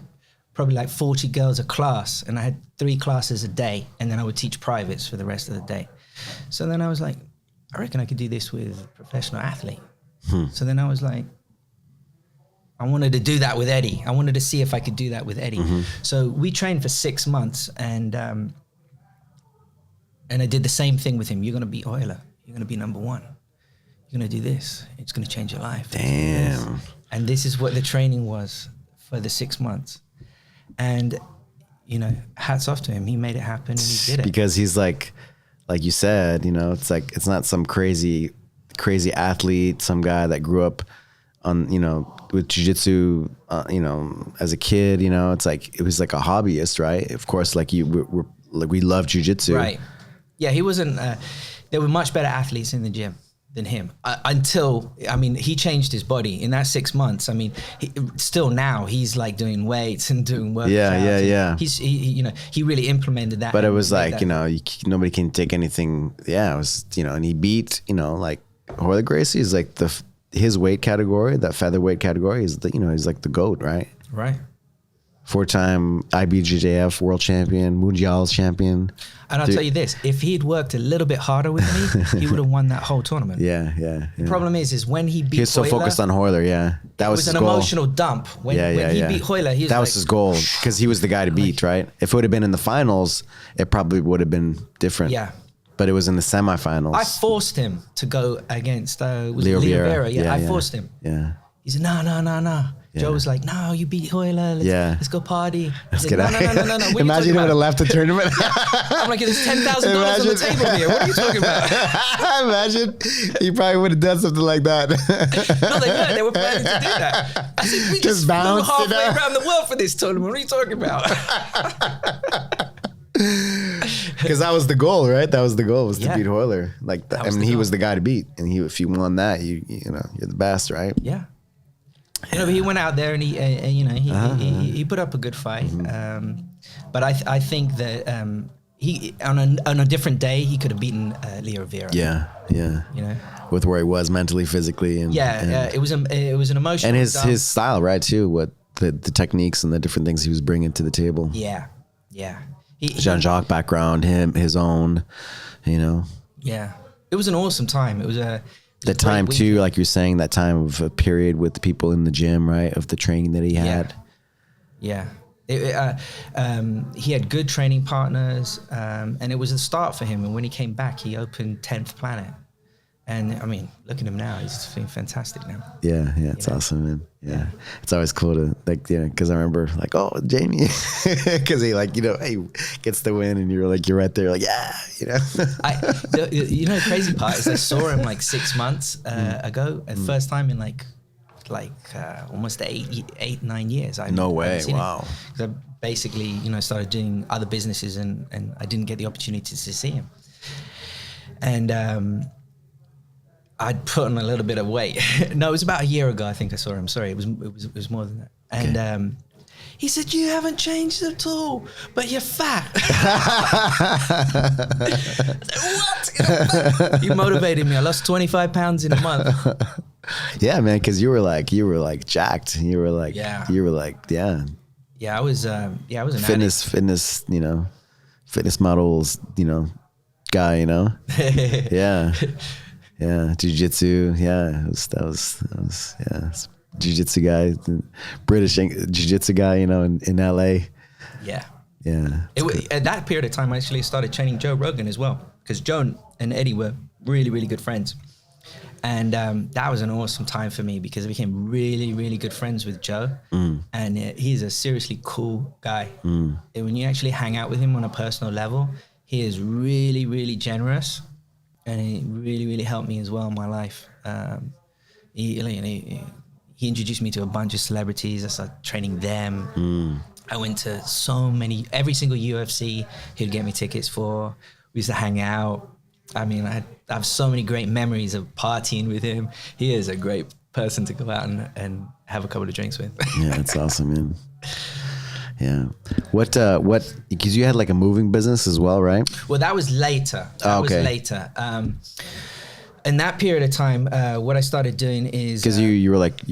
probably like 40 girls a class and I had 3 classes a day and then I would teach privates for the rest of the day. So then I was like, I reckon I could do this with a professional athlete. So then I was like, I wanted to do that with Eddie. I wanted to see if I could do that with Eddie. So we trained for 6 months and I did the same thing with him. You're going to be Euler. You're going to be number 1. You're going to do this. It's going to change your life. Damn. And this is what the training was for the 6 months. And, hats off to him. He made it happen and he did it. Because he's like you said, it's like, it's not some crazy athlete, some guy that grew up on, with jiu-jitsu, as a kid, it's like, it was like a hobbyist, right? Of course, like we love jiu-jitsu. Right. Yeah, he wasn't, there were much better athletes in the gym than him he changed his body in that 6 months. Still now he's like doing weights and doing workouts. Yeah. He really implemented that. But it was like, nobody can take anything. Yeah, it was, and he beat, like Royler Gracie is like his weight category, that featherweight category is he's like the GOAT, right? Right. 4-time IBJJF world champion, Mundial champion. And I'll tell you this, if he'd worked a little bit harder with me, he would have won that whole tournament. Yeah. The problem is when he beat he was so Royler, focused on Royler, That was his an goal. Emotional dump. When he beat Royler, that was his goal because he was the guy to beat, right? If it would have been in the finals, it probably would have been different. Yeah. But it was in the semifinals. I forced him to go against Leo Vieira. I forced him. Yeah. He said, no. Joe was like, no, you beat Hoyler. Let's go party. Let's Said, get no, out. no, no, no, no, no. What Imagine he would have left the tournament. I'm like, there's $10,000 on the table here. What are you talking about? Imagine he probably would have done something like that. No, they were planning to do that. I said, we just flew bounced it halfway up. around the world for this tournament. What are you talking about? Because that was the goal, right? That was the goal, was to Yeah. beat Hoyler. Like, That I was mean, the he goal. was the guy to beat, and if you won that, you know, you're the best, right? Yeah. You know, but he went out there and he put up a good fight. But I think that he on a different day he could have beaten Leo Vera. Yeah. You know. With where he was mentally, physically, and It was an emotional. and his style, right? Too, what the techniques and the different things he was bringing to the table. Yeah. Jean Jacques background, his own, you know. Yeah. It was an awesome time. It was a The time too, like you're saying, that time of a period with the people in the gym, right? Of the training that he had. Yeah. He had good training partners, and it was a start for him. And when he came back, he opened 10th Planet. And I mean, look at him now; he's feeling fantastic now. Yeah, it's awesome, man. Yeah, it's always cool to because I remember like, oh, Jamie, because he hey, gets the win, and you're right there, like, yeah, The crazy part is I saw him like 6 months ago, and first time in like almost 9 years. No way! Wow. Because I basically started doing other businesses, and I didn't get the opportunity to see him, and. I'd put on a little bit of weight. No, it was about a year ago. I think I saw him. Sorry, it was more than that. And he said, "You haven't changed at all, but you're fat." I said, what? He motivated me. I lost 25 pounds in a month. Yeah, man, because you were like jacked. You were like, Yeah. Yeah, I was an fitness, fitness models, guy, yeah. Yeah, jiu-jitsu. Yeah, that was jiu-jitsu guy, British jiu-jitsu guy, in LA. Yeah. Yeah. At that period of time, I actually started training Joe Rogan as well, because Joe and Eddie were really, really good friends. And that was an awesome time for me because I became really, really good friends with Joe. And he's a seriously cool guy. And when you actually hang out with him on a personal level, he is really, really generous. And it really, really helped me as well in my life. He introduced me to a bunch of celebrities. I started training them. I went to every single UFC he'd get me tickets for. We used to hang out. I mean, I have so many great memories of partying with him. He is a great person to go out and have a couple of drinks with. Yeah, that's awesome, man. Yeah. What, because you had like a moving business as well, right? Well, that was later. In that period of time, what I started doing is... Because you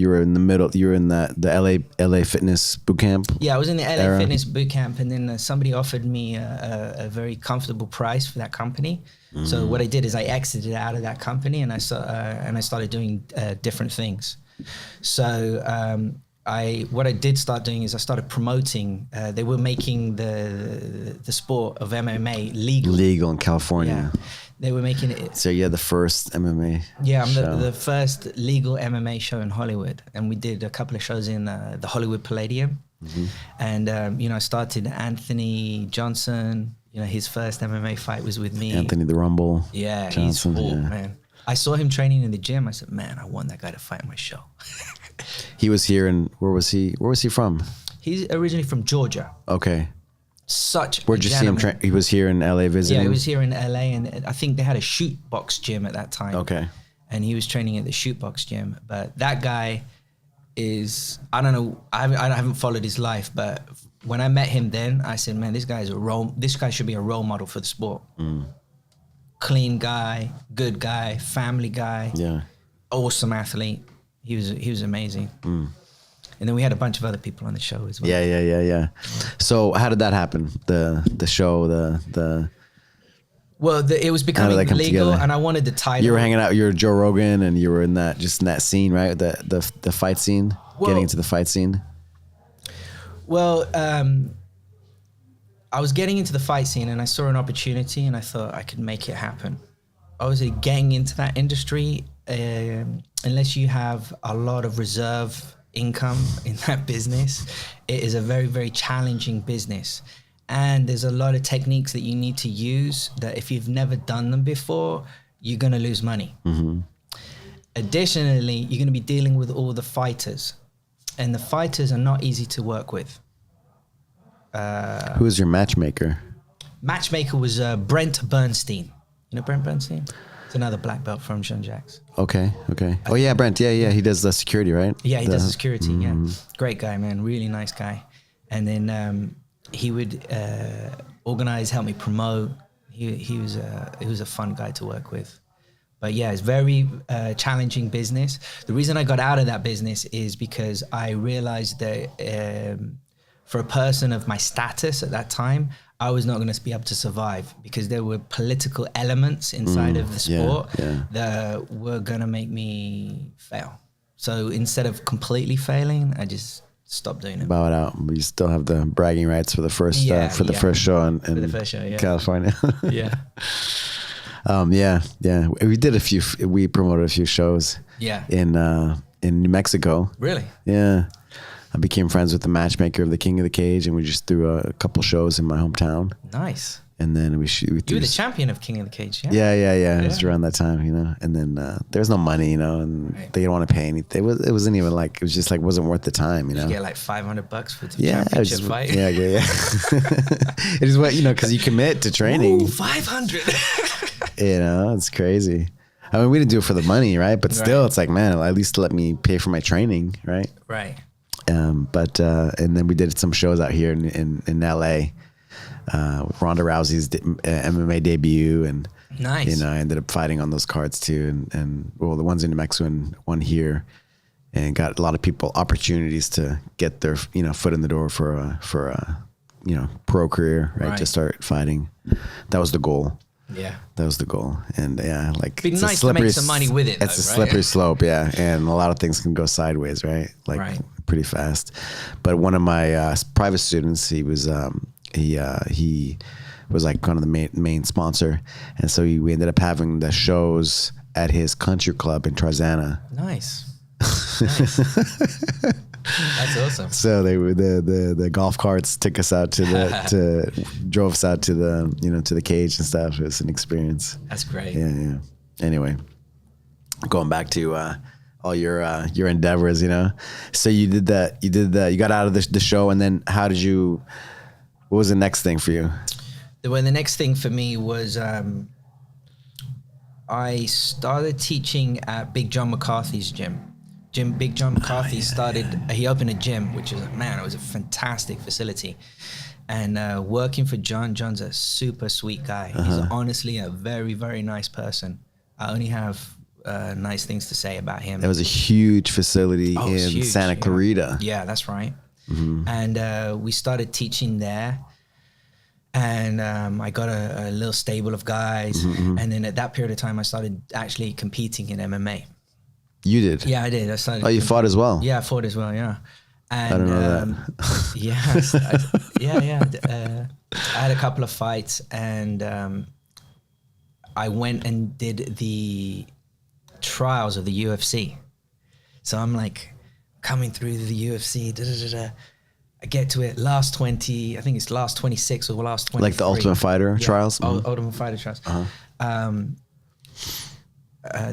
were in the middle, you were in the LA fitness boot camp. Yeah, I was in the LA era. fitness boot camp, and then somebody offered me a very comfortable price for that company. So what I did is I exited out of that company, and I started doing different things. So what I did start doing is I started promoting. They were making the sport of MMA legal in California. Yeah. They were making it. So you're the first MMA. Yeah, I'm show. the first legal MMA show in Hollywood, and we did a couple of shows in the Hollywood Palladium. And I started Anthony Johnson. His first MMA fight was with me. Anthony the Rumble. Yeah, Johnson, he's man. I saw him training in the gym. I said, man, I want that guy to fight on my show. He was here, and where was he from? He's originally from Georgia. Okay. Where'd you see him train? He was here in LA visiting? Yeah, he was here in LA, and I think they had a shoot box gym at that time. Okay. And he was training at the shoot box gym. But that guy is, I don't know, I haven't followed his life, but when I met him then, I said, man, this guy should be a role model for the sport. Clean guy, good guy, family guy. Yeah. Awesome athlete. He was amazing. And then we had a bunch of other people on the show as well. Yeah. So how did that happen? The show, Well, it was becoming legal, together? and I wanted the title. You were hanging out. You were Joe Rogan, and you were in that scene, right? The fight scene. Getting into the fight scene. Well, I was getting into the fight scene, and I saw an opportunity, and I thought I could make it happen. Obviously, getting into that industry, unless you have a lot of reserve income in that business. It is a very, very challenging business. And there's a lot of techniques that you need to use that if you've never done them before, you're going to lose money. Additionally, you're going to be dealing with all the fighters. And the fighters are not easy to work with. Who was your matchmaker? Matchmaker was Brent Bernstein. You know Brent Bernstein? It's another black belt from Jean Jacques. Okay. Oh yeah, Brent. Yeah. He does the security, right? Yeah, he does the security. Yeah, great guy, man. Really nice guy. And then he would organize, help me promote. He was a fun guy to work with. But yeah, it's very challenging business. The reason I got out of that business is because I realized that for a person of my status at that time, I was not going to be able to survive because there were political elements inside of the sport that were going to make me fail. So instead of completely failing, I just stopped doing it. Bow it out. But you still have the bragging rights for the first first show in California. We promoted a few shows in New Mexico. Really? Yeah. I became friends with the matchmaker of the King of the Cage, and we just threw a couple shows in my hometown. Nice. And then we You were the champion of King of the Cage, yeah? Yeah. It was around that time, you know. And then there was no money, you know, and they didn't want to pay anything. It wasn't even like, it was just like, wasn't worth the time, you know. You get like $500 for the championship fight. Yeah. It is what, you know, because you commit to training. Ooh, 500. You know, it's crazy. I mean, we didn't do it for the money, right? But still, it's like, man, at least let me pay for my training, right? Right. And then we did some shows out here in LA, Ronda Rousey's MMA debut, and nice. You know, I ended up fighting on those cards too, and well, the ones in New Mexico and one here, and got a lot of people opportunities to get their foot in the door for a pro career, right? To start fighting. That was the goal. Yeah, that was the goal, and like it'd be nice to make some money with it. It's a slippery slope, and a lot of things can go sideways, right? Like pretty fast. But one of my private students, he was he was like kind of the main sponsor, and so we ended up having the shows at his country club in Tarzana. Nice. That's awesome. So they were the golf carts took us out drove us out to the cage and stuff. It was an experience. That's great. Yeah. Anyway, going back to all your endeavors, you know. So you did that. You got out of the show, and then what was the next thing for you? The next thing for me was I started teaching at Big John McCarthy's gym. Big John McCarthy he opened a gym, which is, man, it was a fantastic facility. And working for John's a super sweet guy. He's honestly a very, very nice person. I only have nice things to say about him. That was a huge facility in Santa Clarita. Yeah, that's right. Mm-hmm. And we started teaching there. And I got a little stable of guys. Mm-hmm. And then at that period of time, I started actually competing in MMA. You did? Yeah, I did. I started. Oh, you fought as well? Yeah, I fought as well, yeah. And, I don't know that. I had a couple of fights, and I went and did the trials of the UFC. So I'm like coming through the UFC, I get to it, last 20, I think it's last 26 or last 23. Like the Ultimate Fighter trials? Ultimate Fighter trials.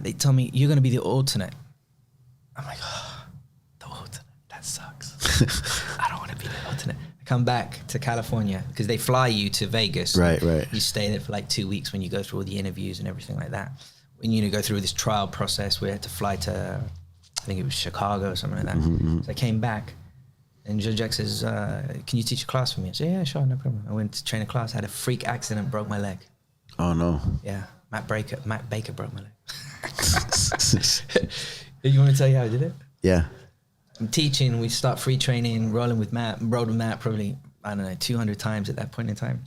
They tell me, you're going to be the alternate. I'm like, oh, the alternate, that sucks. I don't want to be the alternate. I come back to California because they fly you to Vegas. Right. You stay there for like 2 weeks when you go through all the interviews and everything like that. When you go through this trial process, we had to fly to, I think it was Chicago or something like that. Mm-hmm. So I came back, and Jean Jacques says, can you teach a class for me? I said, yeah, sure, no problem. I went to train a class, had a freak accident, broke my leg. Oh, no. Yeah, Matt Baker broke my leg. You want to tell you how I did it? Yeah. I'm teaching, we start free training, rode with Matt probably, I don't know, 200 times at that point in time.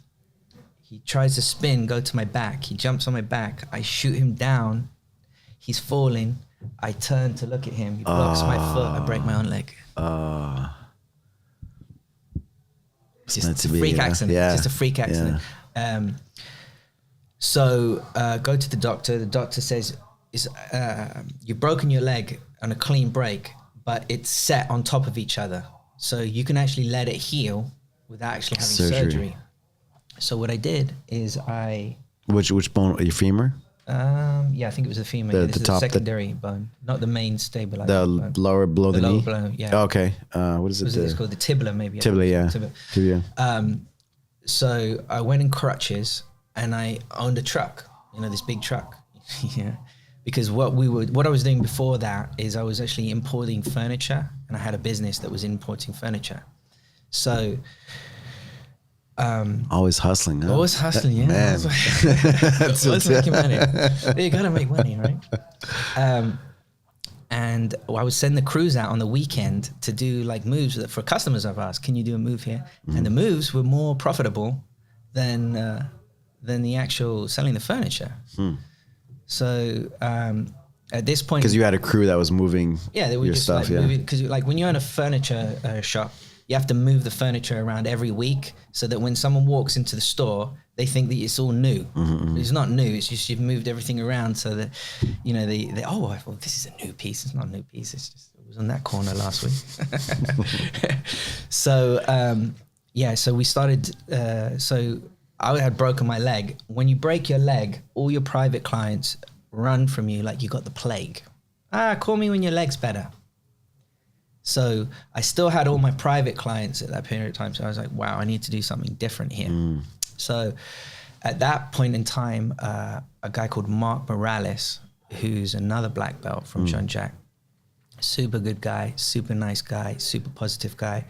He tries to spin, go to my back. He jumps on my back. I shoot him down. He's falling. I turn to look at him. He blocks my foot. I break my own leg. Just a freak accident. Yeah. Just a freak accident. Yeah. So go to the doctor. The doctor says, you've broken your leg on a clean break, but it's set on top of each other. So you can actually let it heal without actually having surgery. So what I did is Which bone? Your femur? Yeah, I think it was the femur. This is the secondary bone, not the main stabilizer. The bone. lower below the knee? Below, yeah. Okay. What is it? It's called the tibia, maybe. Tibia, yeah. Tibia. So I went in crutches and I owned a truck, this big truck. Yeah. Because what I was doing before that is I was actually importing furniture, and I had a business that was importing furniture. So always hustling, huh? Always hustling, yeah. Man. Always making money. You gotta make money, right? And I would send the crews out on the weekend to do like moves for customers of ours. Can you do a move here? And the moves were more profitable than the actual selling the furniture. So at this point, because you had a crew that was moving, they were your just stuff, like because like when you're in a furniture shop, you have to move the furniture around every week so that when someone walks into the store, they think that it's all new. It's not new. It's just you've moved everything around so that they well, this is a new piece. It's not a new piece. It's just it was on that corner last week. So so we started. So I had broken my leg. When you break your leg, all your private clients run from you like you got the plague. Call me when your leg's better. So I still had all my private clients at that period of time. So I was like, wow, I need to do something different here. So at that point in time, a guy called Mark Morales, who's another black belt from Jean Jacques, super good guy, super nice guy, super positive guy,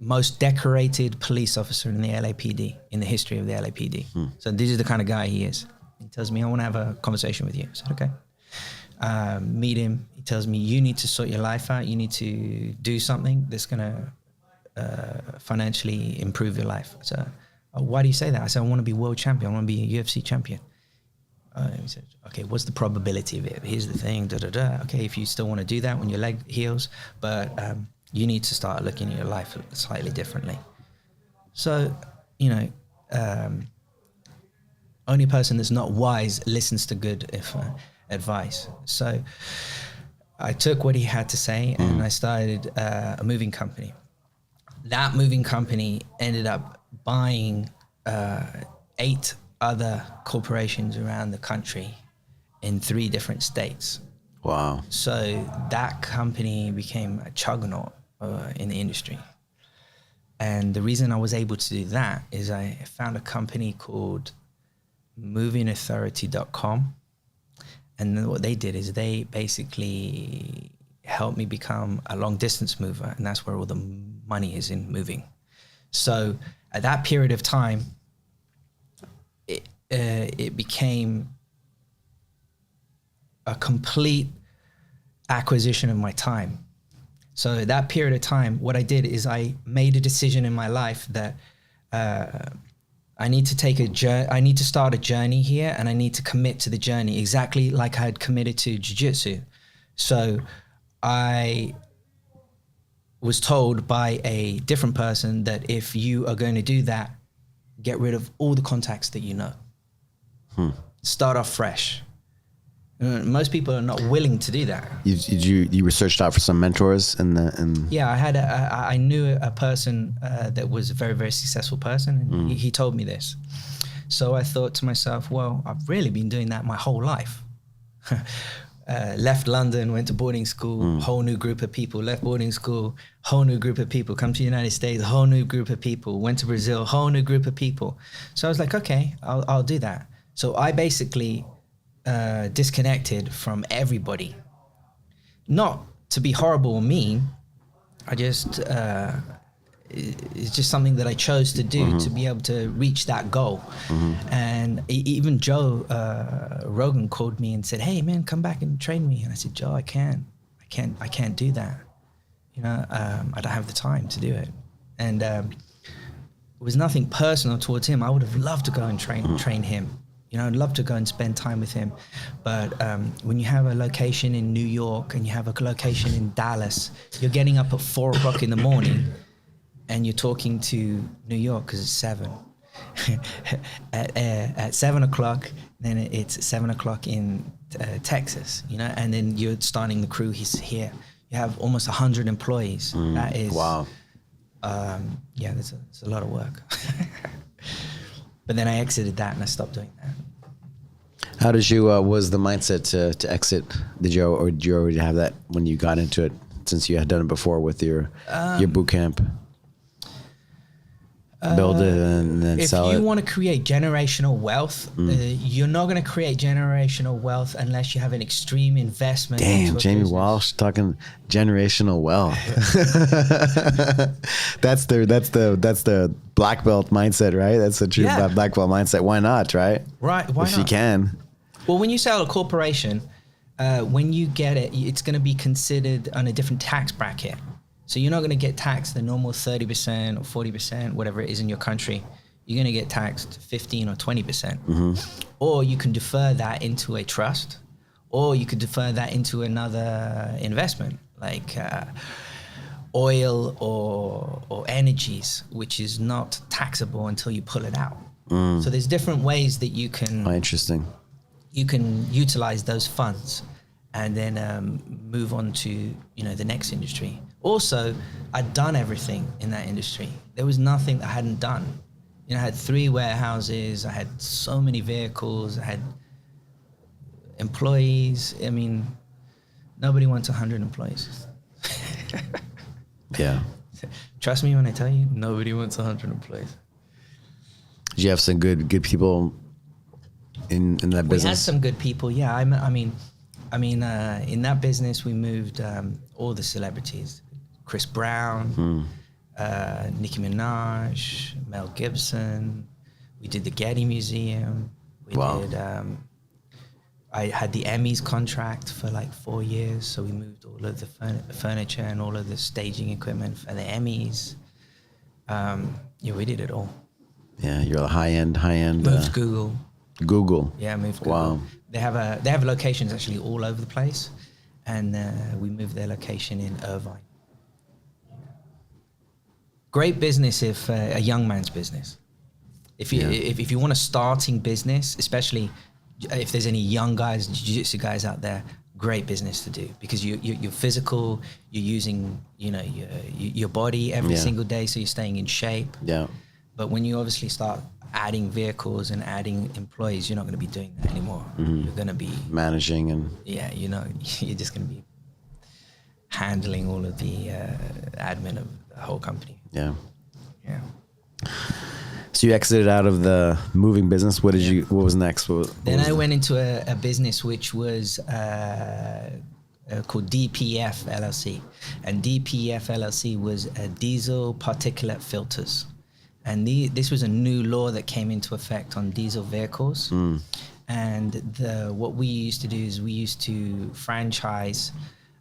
most decorated police officer in the LAPD, in the history of the LAPD. So this is the kind of guy he is. He tells me, I want to have a conversation with you. I said, okay. Meet him. He tells me, you need to sort your life out. You need to do something that's going to financially improve your life. So, why do you say that? I said, I want to be world champion. I want to be a UFC champion. He said, okay, what's the probability of it? Here's the thing, Okay, if you still want to do that when your leg heals, but you need to start looking at your life slightly differently. So, only person that's not wise listens to good advice. So I took what he had to say and I started a moving company. That moving company ended up buying 8 other corporations around the country in 3 different states. Wow. So that company became a juggernaut in the industry. And the reason I was able to do that is I found a company called movingauthority.com. And then what they did is they basically helped me become a long distance mover. And that's where all the money is in moving. So at that period of time, it became a complete acquisition of my time. So at that period of time, what I did is I made a decision in my life that I need to start a journey here, and I need to commit to the journey exactly like I had committed to jiu-jitsu. So I was told by a different person that if you are going to do that, get rid of all the contacts that you know. Start off fresh. Most people are not willing to do that. You researched out for some mentors Yeah, I knew a person that was a very, very successful person, and he told me this. So I thought to myself, well, I've really been doing that my whole life. Left London, went to boarding school, whole new group of people. Left boarding school, whole new group of people. Come to the United States, whole new group of people. Went to Brazil, whole new group of people. So I was like, okay, I'll do that. So I basically disconnected from everybody. Not to be horrible or mean. I just it's just something that I chose to do to be able to reach that goal. And even Joe Rogan called me and said, "Hey man, come back and train me." And I said, "Joe, I can't do that. I don't have the time to do it." And it was nothing personal towards him. I would have loved to go and train him. I'd love to go and spend time with him. But when you have a location in New York and you have a location in Dallas, you're getting up at 4 o'clock in the morning and you're talking to New York because it's 7. at 7 o'clock, then it's 7 o'clock in Texas, you know, and then you're starting the crew. He's here. You have almost 100 employees. That is wow. Yeah, it's a lot of work. But then I exited that and I stopped doing that. How did you? Was the mindset to exit? Did you already have that when you got into it? Since you had done it before with your boot camp, build it and then sell it. If you want to create generational wealth, you're not going to create generational wealth unless you have an extreme investment. Damn, Jamie Walsh talking generational wealth. that's the black belt mindset, right? That's the true black belt mindset. Why not, right? Right. Why not? If you can. Well, when you sell a corporation, when you get it, it's going to be considered on a different tax bracket. So you're not going to get taxed the normal 30% or 40%, whatever it is in your country. You're going to get taxed 15 or 20%. Or you can defer that into a trust, or you could defer that into another investment like oil or energies, which is not taxable until you pull it out. So there's different ways that you can. Oh, interesting. You can utilize those funds and then move on to the next industry. Also, I'd done everything in that industry. There was nothing that I hadn't done. I had 3 warehouses. I had so many vehicles. I had employees. I mean, nobody wants 100 employees. Yeah. Trust me when I tell you, nobody wants 100 employees. Did you have some good people in that business? We had some good people, yeah. I mean, in that business, we moved all the celebrities: Chris Brown, Nicki Minaj, Mel Gibson. We did the Getty Museum. We did. I had the Emmys contract for like 4 years, so we moved all of the furniture and all of the staging equipment for the Emmys. Yeah, we did it all. Yeah, you're a high end. Moved Google. Google. Yeah, moved Google. Wow. They have locations actually all over the place, and we moved their location in Irvine. Great business if a young man's business. If you want a starting business, especially if there's any young guys, jiu-jitsu guys out there, great business to do, because you're physical, you're using your body every single day, so you're staying in shape. Yeah. But when you obviously start adding vehicles and adding employees, you're not going to be doing that anymore. You're going to be managing and you're just going to be handling all of the admin of the whole company. Yeah. So you exited out of the moving business. What was next? Then I went into a business which was called DPF LLC, and DPF LLC was diesel particulate filters. And this was a new law that came into effect on diesel vehicles. And what we used to do is we used to franchise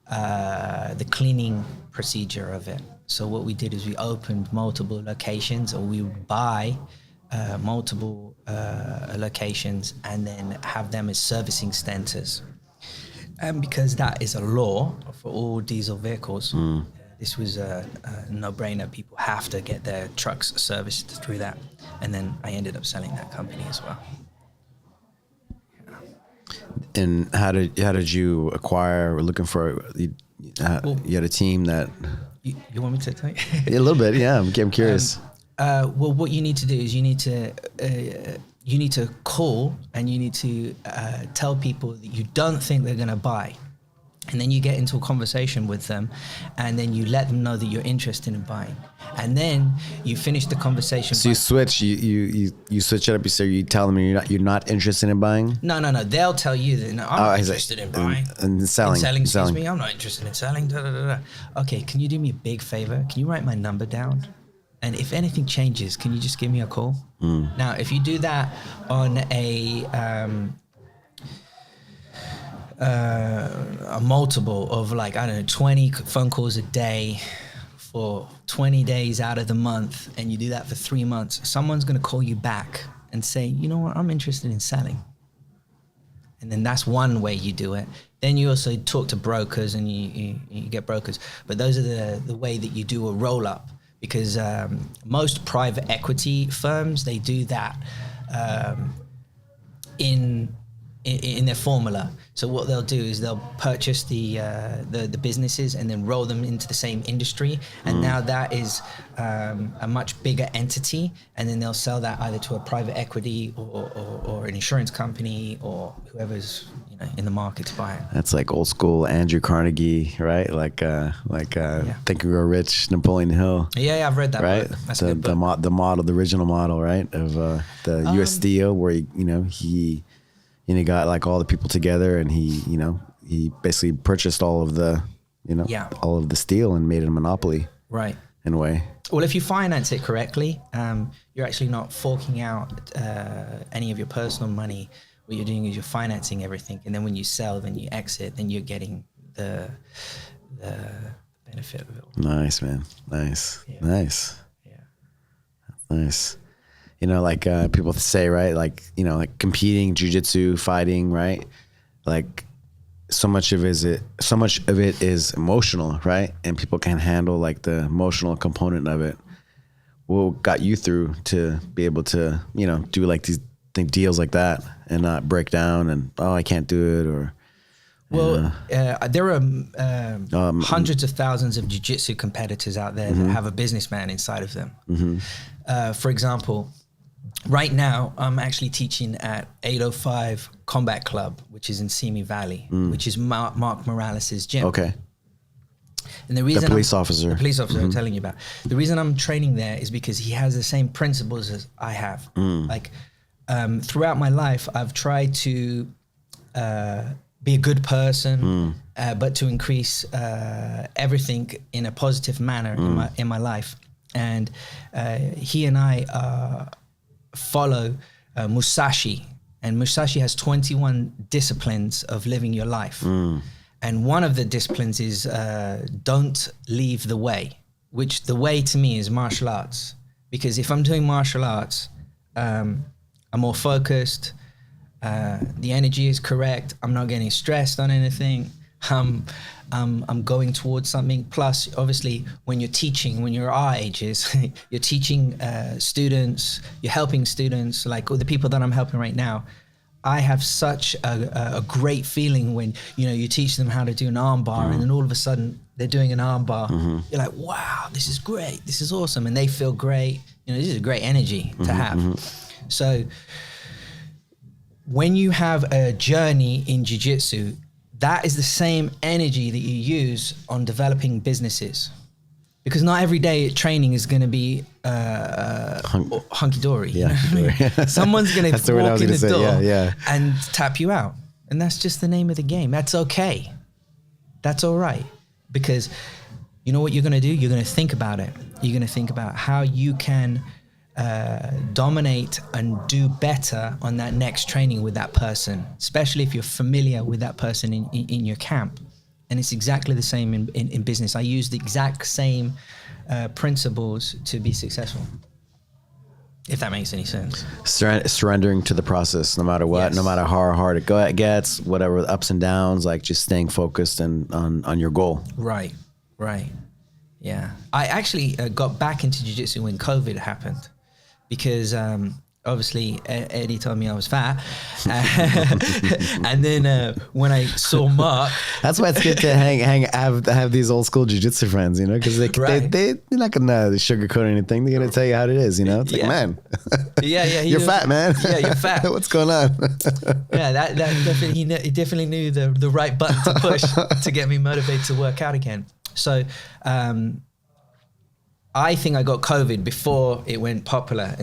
the cleaning procedure of it. So what we did is we opened multiple locations, or we would buy multiple locations and then have them as servicing centers. And because that is a law for all diesel vehicles, this was a no-brainer. People have to get their trucks serviced through that. And then I ended up selling that company as well. And how did you acquire, or looking for, you had a team that... You want me to tell you? A little bit, yeah. I'm curious. Well, what you need to do is you need to call and you need to tell people that you don't think they're going to buy. And then you get into a conversation with them, and then you let them know that you're interested in buying. And then you finish the conversation. So you switch it up. You tell them you're not interested in buying. No. They'll tell you that I'm not interested in buying. And selling. Excuse me. I'm not interested in selling. Da, da, da, da. Okay, can you do me a big favor? Can you write my number down? And if anything changes, can you just give me a call? Now, if you do that on a multiple of 20 phone calls a day for 20 days out of the month, and you do that for 3 months, someone's going to call you back and say, you know what, I'm interested in selling. And then that's one way you do it. Then you also talk to brokers, and you get brokers. But those are the way that you do a roll-up. because most private equity firms, they do that in their formula. So what they'll do is they'll purchase the businesses and then roll them into the same industry, and now that is a much bigger entity, and then they'll sell that either to a private equity or an insurance company or whoever's in the market to buy it. That's like old school Andrew Carnegie, right? Like Think and Grow Rich, Napoleon Hill. Yeah, I've read that. Right, book. That's a good book. the model, the original model, right, of the U.S. Steel, where he got like all the people together, and he basically purchased all of the all of the steel and made it a monopoly, right, in a way. Well, if you finance it correctly, you're actually not forking out any of your personal money. What you're doing is you're financing everything, and then when you sell, then you exit, then you're getting the benefit of it all. Nice, man. Nice. Yeah. Nice. Yeah. Nice. Like people say, right? Like, like competing, jiu-jitsu, fighting, right? Like so much of it is emotional, right? And people can't handle like the emotional component of it. What got you through to be able to, do like these deals like that and not break down and, I can't do it, or well, there are hundreds of thousands of jiu-jitsu competitors out there that have a businessman inside of them. For example, right now I'm actually teaching at 805 Combat Club, which is in Simi Valley, which is Mark Morales' gym. Okay. And the reason the police officer I'm telling you about, the reason I'm training there is because he has the same principles as I have. Like throughout my life, I've tried to be a good person, but to increase everything in a positive manner in my life. And he and I follow Musashi, and Musashi has 21 disciplines of living your life. And one of the disciplines is don't leave the way, which the way to me is martial arts. Because if I'm doing martial arts, I'm more focused, the energy is correct, I'm not getting stressed on anything, I'm going towards something. Plus, obviously, when you're teaching, when you're our ages, you're teaching students, you're helping students, like the people that I'm helping right now. I have such a great feeling when, you teach them how to do an arm bar, and then all of a sudden they're doing an arm bar. You're like, wow, this is great. This is awesome. And they feel great. This is a great energy to have. So when you have a journey in jiu-jitsu, that is the same energy that you use on developing businesses. Because not every day training is going to be hunky-dory. Yeah, Someone's going to walk in the door and and tap you out. And that's just the name of the game. That's okay. That's all right. Because you know what you're going to do? You're going to think about it. You're going to think about how you can dominate and do better on that next training with that person, especially if you're familiar with that person in your camp. And it's exactly the same in business. I use the exact same principles to be successful, if that makes any sense. Surrendering to the process, no matter what, no matter how hard it gets, whatever the ups and downs, like just staying focused and on your goal. Right. Yeah. I actually got back into jiu-jitsu when COVID happened, because obviously Eddie told me I was fat. And then when I saw Mark. That's why it's good to have these old school jiu-jitsu friends, because they're not going to sugarcoat anything. They're going to tell you how it is, It's like, man, you're fat, man. Yeah, you're fat. What's going on? Yeah, that definitely, he definitely knew the right button to push to get me motivated to work out again. So I think I got COVID before it went popular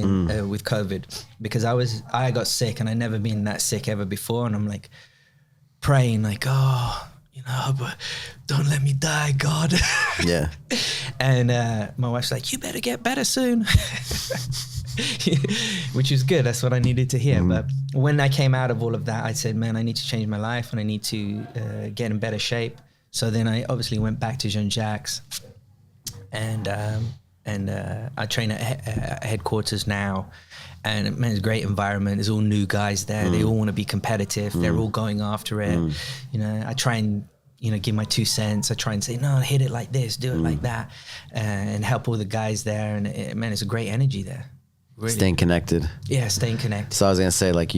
with COVID, because I got sick, and I'd never been that sick ever before. And I'm like praying like, but don't let me die, God. Yeah. And my wife's like, you better get better soon. Which is good. That's what I needed to hear. But when I came out of all of that, I said, man, I need to change my life, and I need to get in better shape. So then I obviously went back to Jean Jacques, and I train at headquarters now, and man, it's a great environment. There's all new guys there. They all want to be competitive. They're all going after it. I try and give my 2 cents. I try and say, no, hit it like this, do it like that, and help all the guys there. And man, it's a great energy there. Really. Staying connected. Yeah, staying connected. So I was gonna say, like,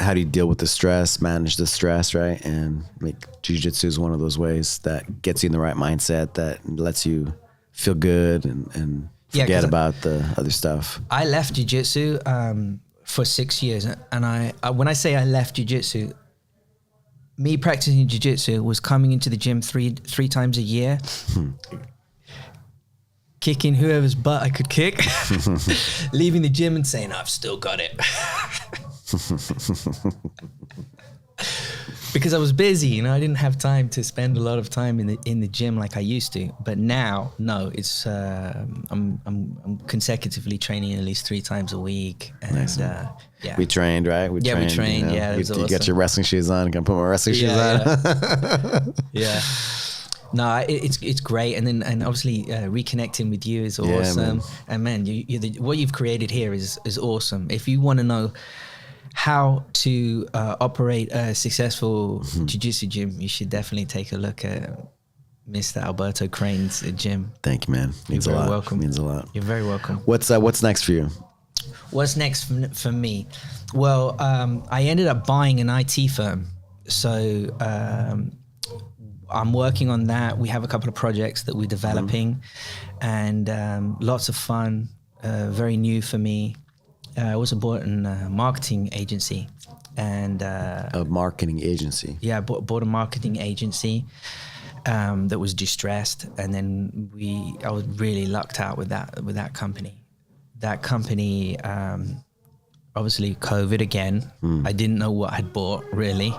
how do you deal with the stress, manage the stress, right? And jiu-jitsu is one of those ways that gets you in the right mindset, that lets you feel good and forget about the other stuff. I left jiu-jitsu for 6 years, and I when I say I left jiu-jitsu, me practicing jiu-jitsu was coming into the gym three times a year. Kicking whoever's butt I could kick, leaving the gym and saying, I've still got it. Because I was busy, I didn't have time to spend a lot of time in the gym like I used to. But now, no, it's I'm consecutively training at least 3 times a week. And nice. Yeah. We trained, right? We trained, yeah. You got your wrestling shoes on. Can I put my wrestling shoes on? Yeah. No, it's great, and obviously reconnecting with you is awesome. Man. And man, what you've created here is awesome. If you want to know how to operate a successful jiu-jitsu gym, you should definitely take a look at Mr. Alberto Crane's gym. Thank you, man. Means You're a very lot. welcome. Means a lot. You're very welcome. What's next for you? What's next for me? Well, I ended up buying an IT firm, so. I'm working on that. We have a couple of projects that we're developing, and lots of fun, very new for me. I also bought a marketing agency. And a marketing agency? Yeah, I bought a marketing agency that was distressed, and then I was really lucked out with that company. That company, obviously COVID again. I didn't know what I'd bought, really.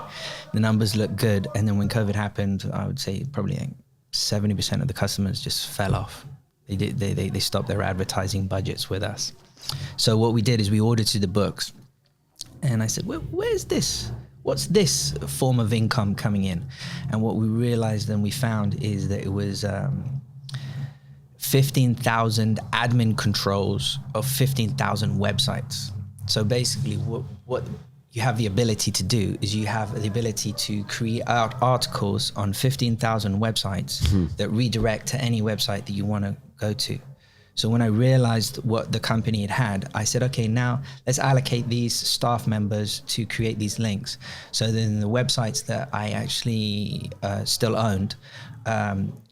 The numbers looked good, and then when COVID happened, I would say probably like 70% of the customers just fell off. They stopped their advertising budgets with us. So what we did is we audited the books, and I said, where's this? What's this form of income coming in? And what we realized and we found is that it was 15,000 admin controls of 15,000 websites. So basically what you have the ability to do is you have the ability to create articles on 15,000 websites that redirect to any website that you want to go to. So when I realized what the company had, I said, okay, now let's allocate these staff members to create these links. So then the websites that I actually still owned,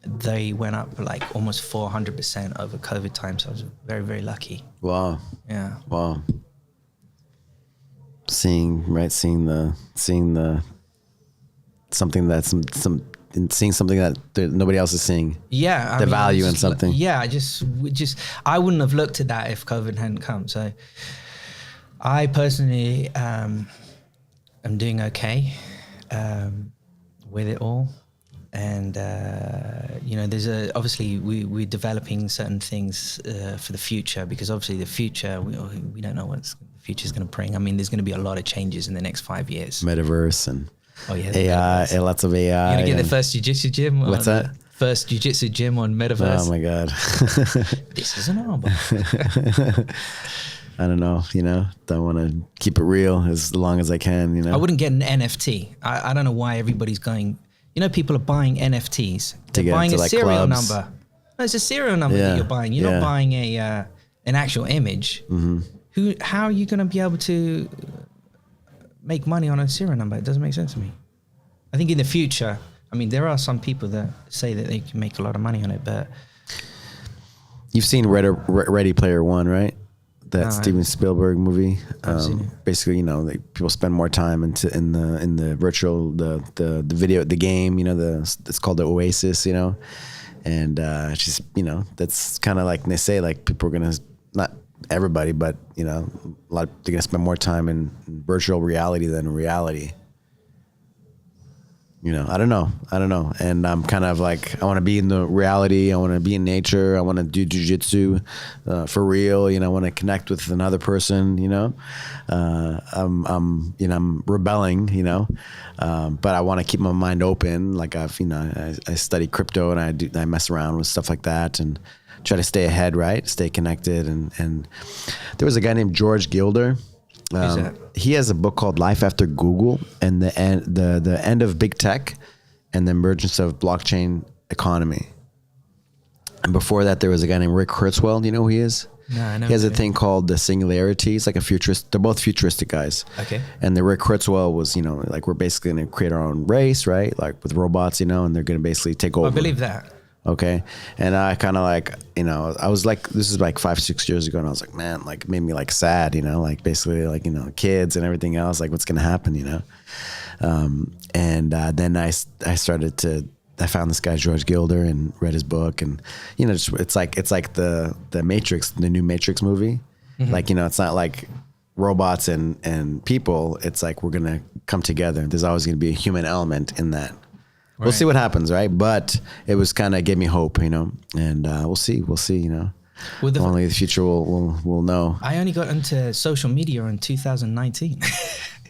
they went up like almost 400% over COVID time. So I was very, very lucky. Wow. Yeah. Wow. Seeing the something that's seeing something that nobody else is seeing. Yeah, the value in something. Yeah, I wouldn't have looked at that if COVID hadn't come. So I personally am doing okay with it all, and there's obviously we're developing certain things for the future, because obviously the future we don't know what the future's going to bring. I mean, there's going to be a lot of changes in the next 5 years. Metaverse and AI, and lots of AI. You're gonna get the first jiu-jitsu gym. What's that? First jiu-jitsu gym on Metaverse. Oh my God. This is an armor. I don't know, don't want to keep it real as long as I can, I wouldn't get an NFT. I don't know why everybody's going, people are buying NFTs. They're buying a serial number. No, it's a serial number that you're buying. You're not buying an actual image. How are you going to be able to make money on a serial number? It doesn't make sense to me. I think in the future, there are some people that say that they can make a lot of money on it, but... You've seen Ready Player One, right? That Steven Spielberg movie. Basically, people spend more time in the virtual, the video, the game. It's called the Oasis. And just that's kind of like they say, like people are gonna, not everybody, but they're gonna spend more time in virtual reality than reality. I don't know. And I'm kind of like, I want to be in the reality. I want to be in nature. I want to do jiu-jitsu for real. I want to connect with another person, I'm rebelling, but I want to keep my mind open. Like I study crypto, and I mess around with stuff like that and try to stay ahead, right? Stay connected. And there was a guy named George Gilder. He has a book called Life After Google, and the end of big tech and the emergence of blockchain economy. And before that, there was a guy named Rick Kurzweil. Do you know who he is? No, I know. He has a thing called the Singularity. It's like a futurist. They're both futuristic guys. Okay. And the Rick Kurzweil was, like we're basically going to create our own race, right? Like with robots, and they're going to basically take over. I believe that. Okay. And I kind of like, I was like, this is like 5-6 years ago. And I was like, man, like it made me like sad, like basically like, kids and everything else, like what's going to happen, then I found this guy, George Gilder, and read his book, and, it's like the Matrix, the new Matrix movie. Mm-hmm. Like, it's not like robots and people. It's like, we're going to come together. There's always going to be a human element in that. Right. We'll see what happens, right? But it was kind of gave me hope, and we'll see, only the future will know. I only got into social media in 2019.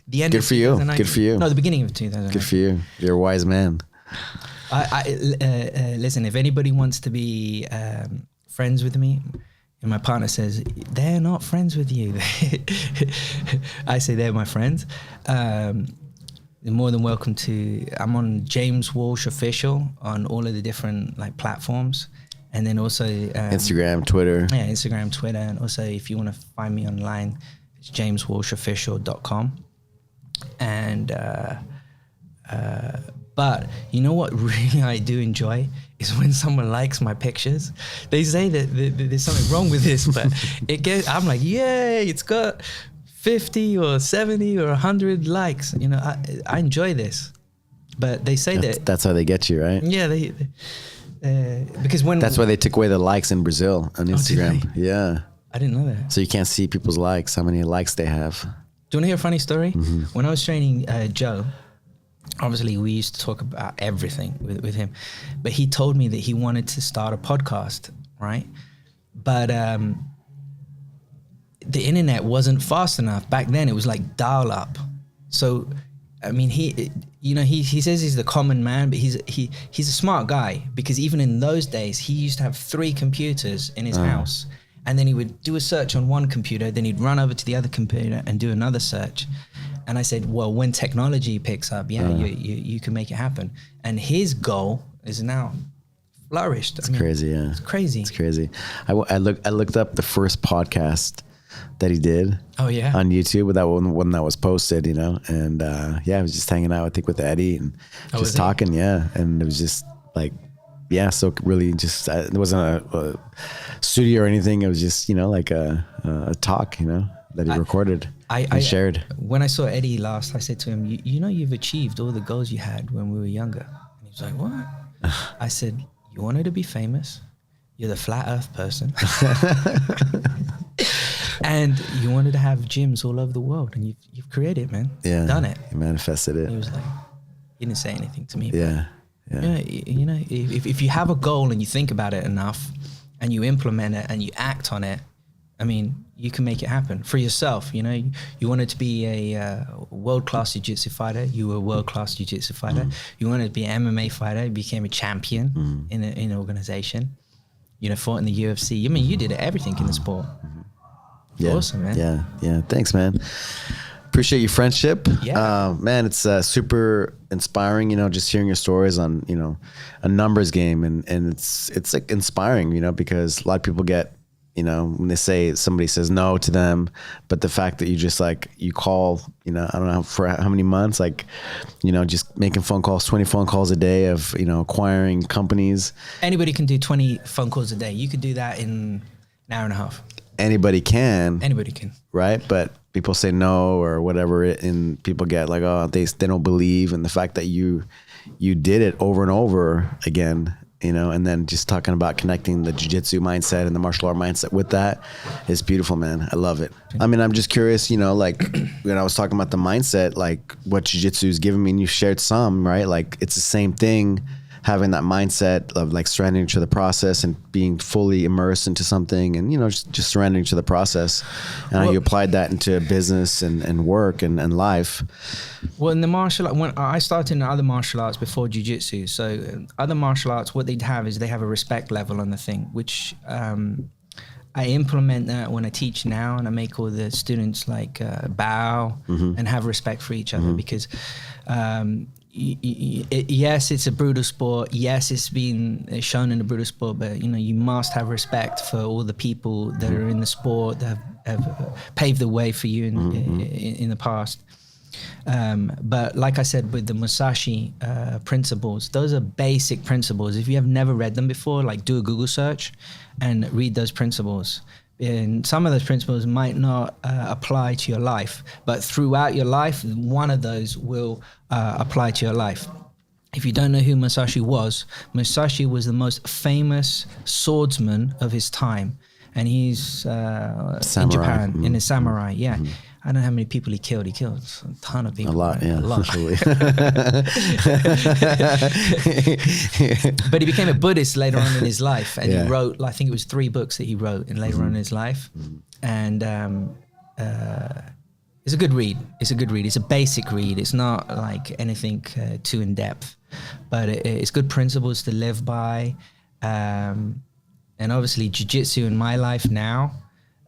The end. Good for you. Good for you. No, the beginning of 2019. Good for you. You're a wise man. Listen, if anybody wants to be friends with me, and my partner says they're not friends with you, I say they're my friends. You're more than welcome to. I'm on James Walsh Official on all of the different like platforms, and then also Instagram, Twitter. Yeah, Instagram, Twitter, and also if you want to find me online, it's jameswalshofficial.com. And but you know what really I do enjoy is when someone likes my pictures. They say that there's something wrong with this, but I'm like, yay! It's got 50 or 70 or 100 likes. I enjoy this, but they say that's how they get you, right? Yeah, they because that's why they took away the likes in Brazil on Instagram. Yeah, I didn't know that. So you can't see people's likes, how many likes they have. Do you want to hear a funny story? Mm-hmm. When I was training Joe, obviously we used to talk about everything with him, but he told me that he wanted to start a podcast, right? But the internet wasn't fast enough. Back then it was like dial up. So, I mean, he says he's the common man, but he's a smart guy, because even in those days, he used to have 3 computers in his house. And then he would do a search on one computer, then he'd run over to the other computer and do another search. And I said, well, when technology picks up, you can make it happen. And his goal is now flourished. It's crazy, yeah. It's crazy. It's crazy. I looked up the first podcast that he did. Oh yeah. On YouTube, with that one that was posted, and I was just hanging out, I think, with Eddie and just talking, and it was just like, so really just, it wasn't a studio or anything. It was just, like a talk, that he recorded and shared. When I saw Eddie last, I said to him, you've achieved all the goals you had when we were younger. And he was like, what? I said, you wanted to be famous. You're the flat earth person. And you wanted to have gyms all over the world, and you've created it, man. Yeah. You've done it. You manifested it. He was like, he didn't say anything to me. Yeah. If you have a goal and you think about it enough and you implement it and you act on it, I mean, you can make it happen for yourself. You wanted to be a world-class jiu-jitsu fighter. You were a world-class jiu-jitsu fighter. You wanted to be an MMA fighter. You became a champion in an organization. Fought in the UFC. I mean, you did everything in the sport. Yeah. Awesome, man. Yeah. Thanks, man. Appreciate your friendship. Yeah. Man, it's super inspiring, just hearing your stories on, a numbers game. And it's like inspiring, because a lot of people get, when they say, somebody says no to them, but the fact that you just like, you call, I don't know for how many months, like, just making phone calls, 20 phone calls a day of, acquiring companies. Anybody can do 20 phone calls a day. You could do that in an hour and a half. Anybody can. Right? But people say no or whatever, and people get like, oh, they don't believe. And the fact that you did it over and over again, and then just talking about connecting the jiu-jitsu mindset and the martial art mindset with that is beautiful, man. I love it. I mean, I'm just curious, like when I was talking about the mindset, like what jiu-jitsu is giving me, and you shared some, right? Like it's the same thing, having that mindset of like surrendering to the process and being fully immersed into something, and just surrendering to the process, and how you applied that into business and work and life. Well, in the martial art, when I started in other martial arts before jiu-jitsu, so other martial arts, what they'd have is they have a respect level on the thing, which I implement that when I teach now, and I make all the students like bow and have respect for each other, because yes, it's a brutal sport. Yes, it's been shown in a brutal sport, but you must have respect for all the people that are in the sport that have paved the way for you in the past. But like I said, with the Musashi principles, those are basic principles. If you have never read them before, like do a Google search and read those principles. And some of those principles might not apply to your life, but throughout your life, one of those will apply to your life. If you don't know who Musashi was the most famous swordsman of his time. And he's in Japan, in a samurai, yeah. I don't know how many people he killed. He killed a ton of people. A lot, yeah. A lot. But he became a Buddhist later on in his life. And he wrote, I think it was 3 books that he wrote later on in his life. And it's a good read. It's a basic read. It's not like anything too in-depth. But it's good principles to live by. And obviously, jiu-jitsu in my life now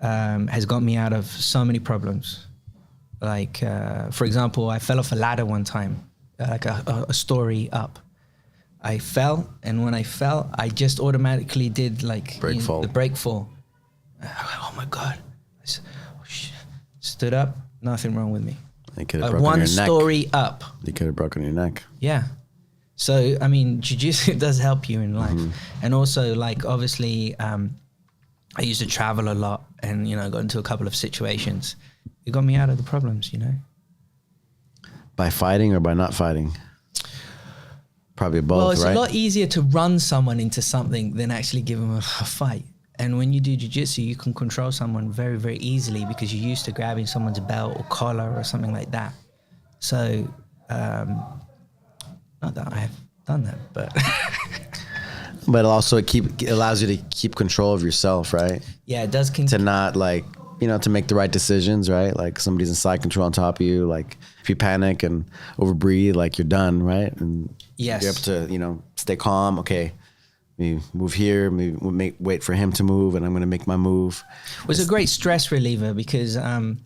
has got me out of so many problems. Like, for example, I fell off a ladder one time, like a story up. I fell, and when I fell, I just automatically did like the break fall. Oh my God. I said, oh shit. Stood up, nothing wrong with me. They could have broken one your neck. story up. They could have broken your neck. Yeah. So, I mean, jiu-jitsu does help you in life. And also, like, obviously, I used to travel a lot and, got into a couple of situations. It got me out of the problems, By fighting or by not fighting? Probably both, well, it's right? a lot easier to run someone into something than actually give them a fight. And when you do jiu-jitsu, you can control someone very, very easily because you're used to grabbing someone's belt or collar or something like that. So, not that I have done that, but... But also it allows you to keep control of yourself, right? Yeah, it does. To not like, to make the right decisions, right? Like somebody's in side control on top of you. Like if you panic and overbreathe, like you're done, right? And yes, you're able to, stay calm. Okay, we move here. Maybe wait for him to move, and I'm going to make my move. It was a great stress reliever because when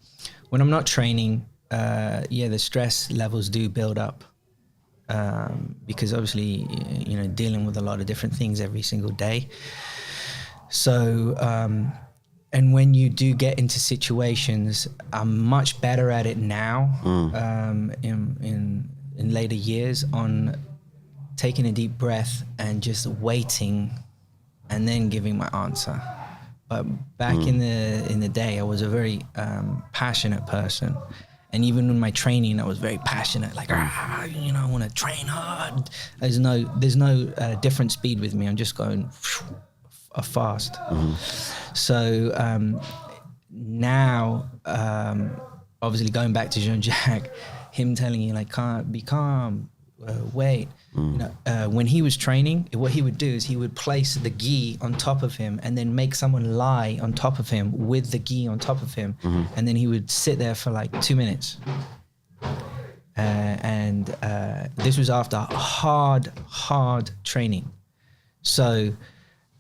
I'm not training, the stress levels do build up. Because obviously, dealing with a lot of different things every single day. So, and when you do get into situations, I'm much better at it now, in later years, on taking a deep breath and just waiting and then giving my answer. But back in the day, I was a very passionate person. And even in my training, I was very passionate, like, I want to train hard. There's no different speed with me. I'm just going fast. So now, obviously going back to Jean Jacques, him telling you like, be calm, wait. When he was training, what he would do is he would place the gi on top of him and then make someone lie on top of him with the gi on top of him. And then he would sit there for like 2 minutes. And this was after hard training. So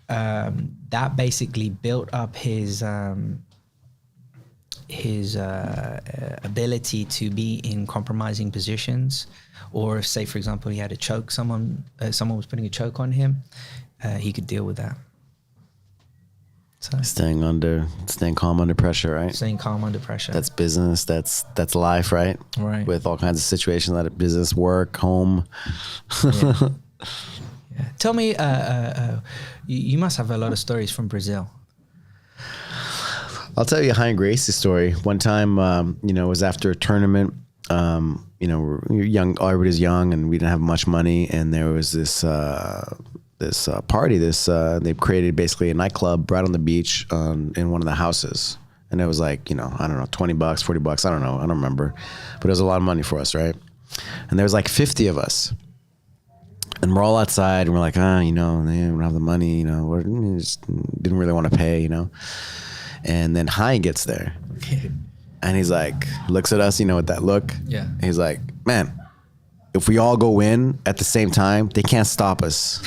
that basically built up his ability to be in compromising positions, or if, say, for example, he had a choke, someone was putting a choke on him, he could deal with that. So staying calm under pressure, right? Staying calm under pressure. That's business. That's life, right? Right. With all kinds of situations, that business, work, home. Yeah. Tell me, you must have a lot of stories from Brazil. I'll tell you a Hein Gracie story. One time, it was after a tournament. We were young, everybody's young, and we didn't have much money. And there was this party. They created basically a nightclub right on the beach in one of the houses. And it was like, I don't know, $20, $40. I don't know. I don't remember. But it was a lot of money for us, right? And there was like 50 of us. And we're all outside, and we're like, they don't have the money, we just didn't really want to pay, And then Hein gets there. And he's like, looks at us, with that look. Yeah. He's like, man, if we all go in at the same time, they can't stop us.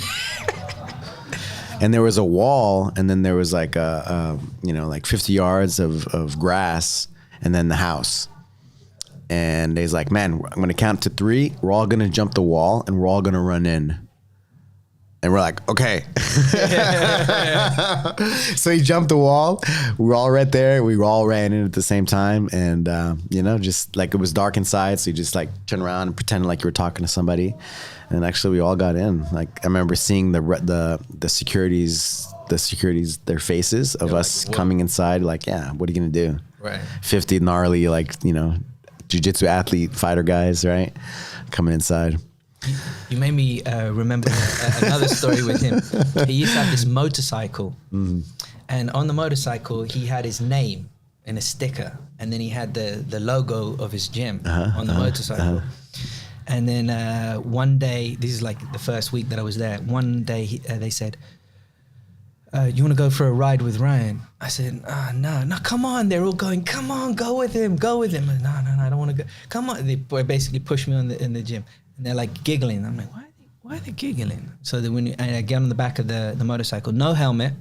And there was a wall, and then there was like like 50 yards of grass, and then the house. And he's like, man, I'm going to count to 3. We're all going to jump the wall and we're all going to run in. And we're like, okay. So he jumped the wall. We were all right there. We all ran in at the same time. And, you know, just like it was dark inside. So you just like turn around and pretend like you were talking to somebody. And actually we all got in. Like I remember seeing the securities, their faces of us coming inside. Like, yeah, what are you going to do? Right. 50 gnarly, like, you know, jiu-jitsu athlete fighter guys, right? Coming inside. You made me remember another story with him. He used to have this motorcycle, and on the motorcycle he had his name in a sticker, and then he had the logo of his gym on the motorcycle. And then one day, this is like the first week that I was there, one day they said, you want to go for a ride with Ryan? I said, no, come on. They're all going, come on, go with him. And, no, I don't want to go. Come on. They basically pushed me in the gym. And they're like giggling. I'm like, why are they giggling? So when I get on the back of the motorcycle, no helmet.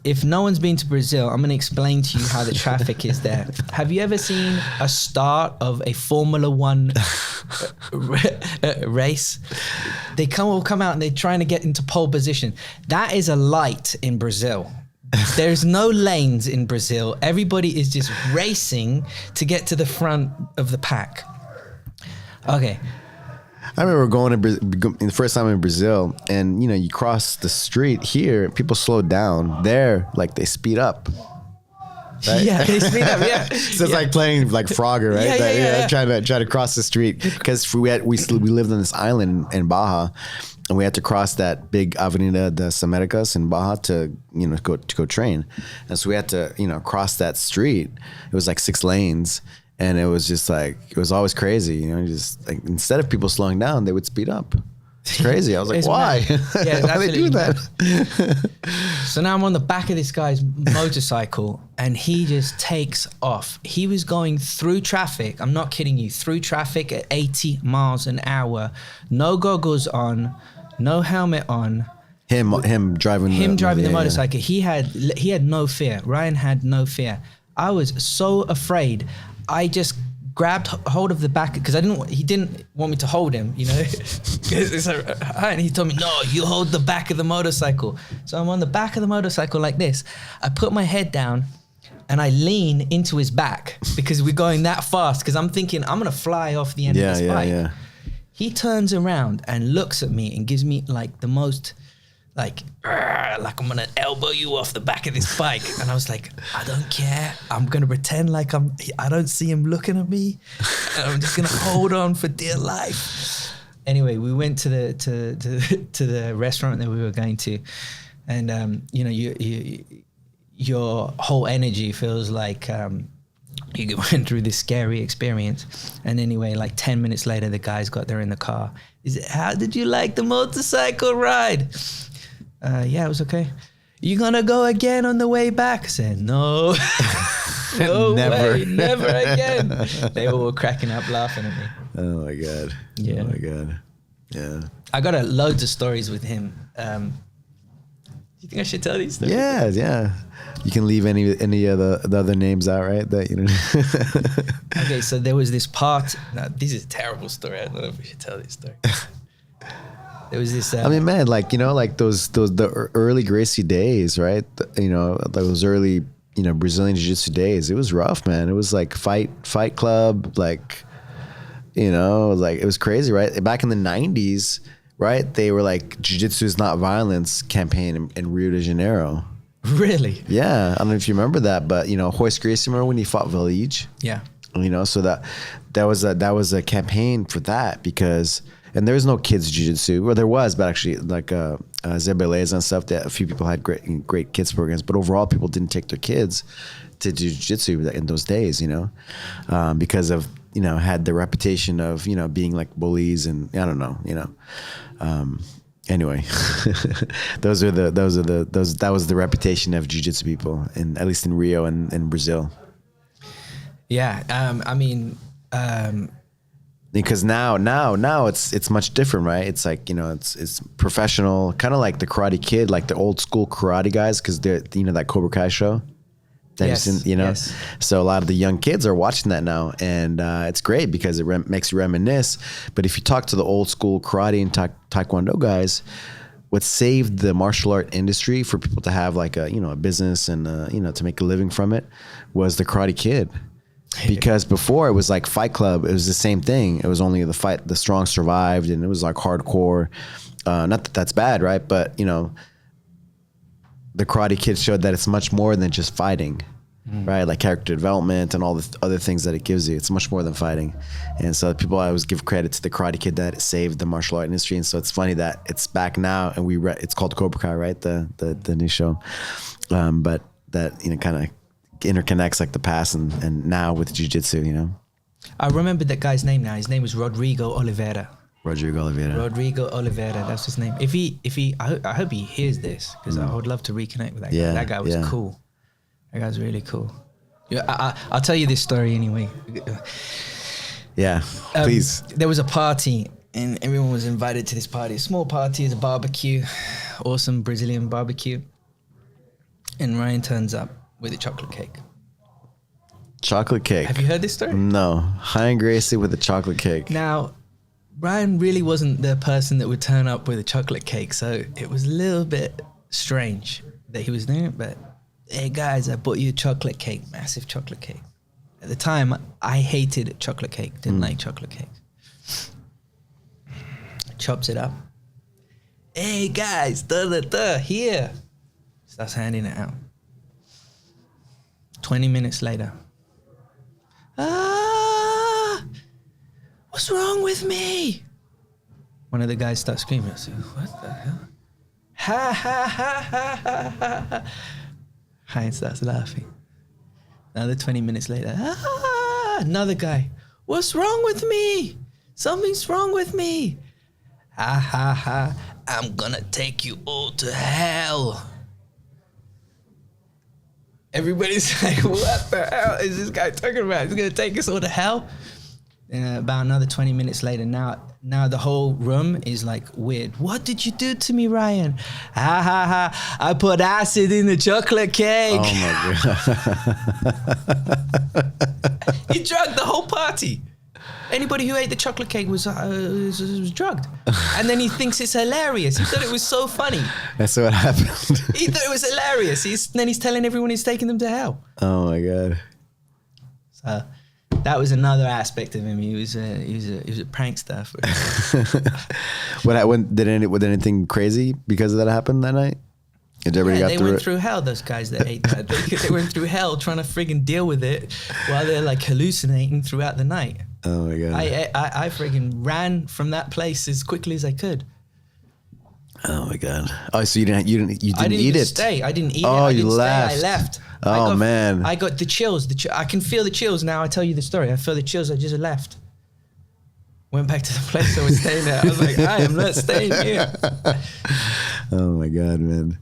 If no one's been to Brazil, I'm going to explain to you how the traffic is there. Have you ever seen a start of a Formula One race? They come out and they're trying to get into pole position. That is a light in Brazil. There's no lanes in Brazil. Everybody is just racing to get to the front of the pack. Okay. I remember going to the first time in Brazil, and you know, you cross the street here, people slow down. There, like they speed up. Right? Yeah, they speed up. Yeah. So it's like playing like Frogger, right? Yeah. Trying to cross the street because we lived on this island in Baja, and we had to cross that big Avenida das Americas in Baja to go train, and so we had to cross that street. It was like 6 lanes. And it was just like, it was always crazy, just like instead of people slowing down, they would speed up. It's crazy. I was like, why? Yeah, why they do that? So now I'm on the back of this guy's motorcycle and he just takes off. He was going through traffic. I'm not kidding you. Through traffic at 80 miles an hour. No goggles on, no helmet on. Him driving the motorcycle. Yeah. He had no fear. Ryan had no fear. I was so afraid. I just grabbed hold of the back because he didn't want me to hold him, and he told me, no, you hold the back of the motorcycle. So I'm on the back of the motorcycle like this. I put my head down and I lean into his back because we're going that fast because I'm thinking I'm going to fly off the end of this bike. Yeah. He turns around and looks at me and gives me like the most like I'm gonna elbow you off the back of this bike. And I was like, I don't care. I'm gonna pretend like I don't see him looking at me. And I'm just gonna hold on for dear life. Anyway, we went to the restaurant that we were going to, and your whole energy feels like you went through this scary experience. And anyway, like 10 minutes later, the guys got there in the car. How did you like the motorcycle ride? Yeah, it was okay. You gonna go again on the way back? I said, no. No never. way, never again. They were all cracking up laughing at me. Oh my God. Yeah. Oh my God. Yeah. I got loads of stories with him. Do you think I should tell these stories? Yeah. You can leave any of the other names out, right? Okay, so there was this part. Now, this is a terrible story. I don't know if we should tell this story. There was this. I mean, man, like the early Gracie days, right? Those early Brazilian Jiu-Jitsu days. It was rough, man. It was like fight club, like it was crazy, right? Back in the 90s, right? They were like Jiu-Jitsu is not violence campaign in Rio de Janeiro. Really? Yeah, I don't know if you remember that, but Royce Gracie, remember when he fought Valide? Yeah. So that was a campaign for that because. And there was no kids jiu-jitsu, or there was, but actually like Zebeleza and stuff, that a few people had great kids programs, but overall people didn't take their kids to do jiu-jitsu in those days, because of, had the reputation of, being like bullies and I don't know, anyway, that was the reputation of jiu-jitsu people, at least in Rio and in Brazil. Yeah. Because now it's much different, right? It's like, it's professional, kind of like the Karate Kid, like the old school karate guys, because they're, that Cobra Kai show. Have Yes, you seen, you know? yes. So a lot of the young kids are watching that now, and it's great because it makes you reminisce. But if you talk to the old school karate and taekwondo guys, what saved the martial art industry for people to have like a, you know, a business and you know, to make a living from it was the Karate Kid. Because before it was like Fight Club, it was the same thing. It was only the strong survived, and it was like hardcore. Not that that's bad, right? But you know, the Karate Kid showed that it's much more than just fighting, right? Like character development and all the other things that it gives you. It's much more than fighting. And so people always give credit to the Karate Kid that it saved the martial art industry. And so it's funny that it's back now, and it's called Cobra Kai, right? The new show. But that, you know, kind of interconnects like the past and now with jiu-jitsu, you know? I remember that guy's name now. His name was Rodrigo Oliveira. Rodrigo Oliveira, that's his name. If he, I hope he hears this, because I would love to reconnect with that guy. Yeah, That guy was yeah. cool. That guy's really cool. Yeah, I'll tell you this story anyway. Yeah, please. There was a party, and everyone was invited to this party. A small party, it's a barbecue, awesome Brazilian barbecue. And Ryan turns up with a chocolate cake. Chocolate cake. Have you heard this story? No. High and Gracie with a chocolate cake. Now, Ryan really wasn't the person that would turn up with a chocolate cake, so it was a little bit strange that he was doing it, but hey guys, I bought you a chocolate cake, massive chocolate cake. At the time, I hated chocolate cake, didn't like chocolate cake. Chops it up. Hey guys, here. Starts handing it out. 20 minutes later. What's wrong with me? One of the guys starts screaming. I said, what the hell? Ha ha ha ha ha ha ha. Ryan starts laughing. Another 20 minutes later. Another guy. What's wrong with me? Something's wrong with me. Ha ha ha. I'm gonna take you all to hell. Everybody's like, what the hell is this guy talking about? He's gonna take us all to hell? About another 20 minutes later, now the whole room is like weird. What did you do to me, Ryan? Ha ha ha, I put acid in the chocolate cake. Oh my God. He drugged the whole party. Anybody who ate the chocolate cake was drugged. And then he thinks it's hilarious. He thought it was so funny. That's what happened. He thought it was hilarious. Then he's telling everyone he's taking them to hell. Oh my God. So that was another aspect of him. He was a prankster. Did anything crazy because of that happen that night? Did everybody Yeah, got they through went it? through hell, those guys that ate that. They went through hell trying to friggin' deal with it while they're like hallucinating throughout the night. Oh my God. I friggin' ran from that place as quickly as I could. Oh my God. Oh, so you didn't I didn't eat even it? stay. I didn't eat it. Oh, I you didn't left. Stay. I left. Oh, man. I got the chills. I can feel the chills now. I tell you the story. I feel the chills. I just left. Went back to the place I was staying at. I was like, I am not staying here. Oh my God, man.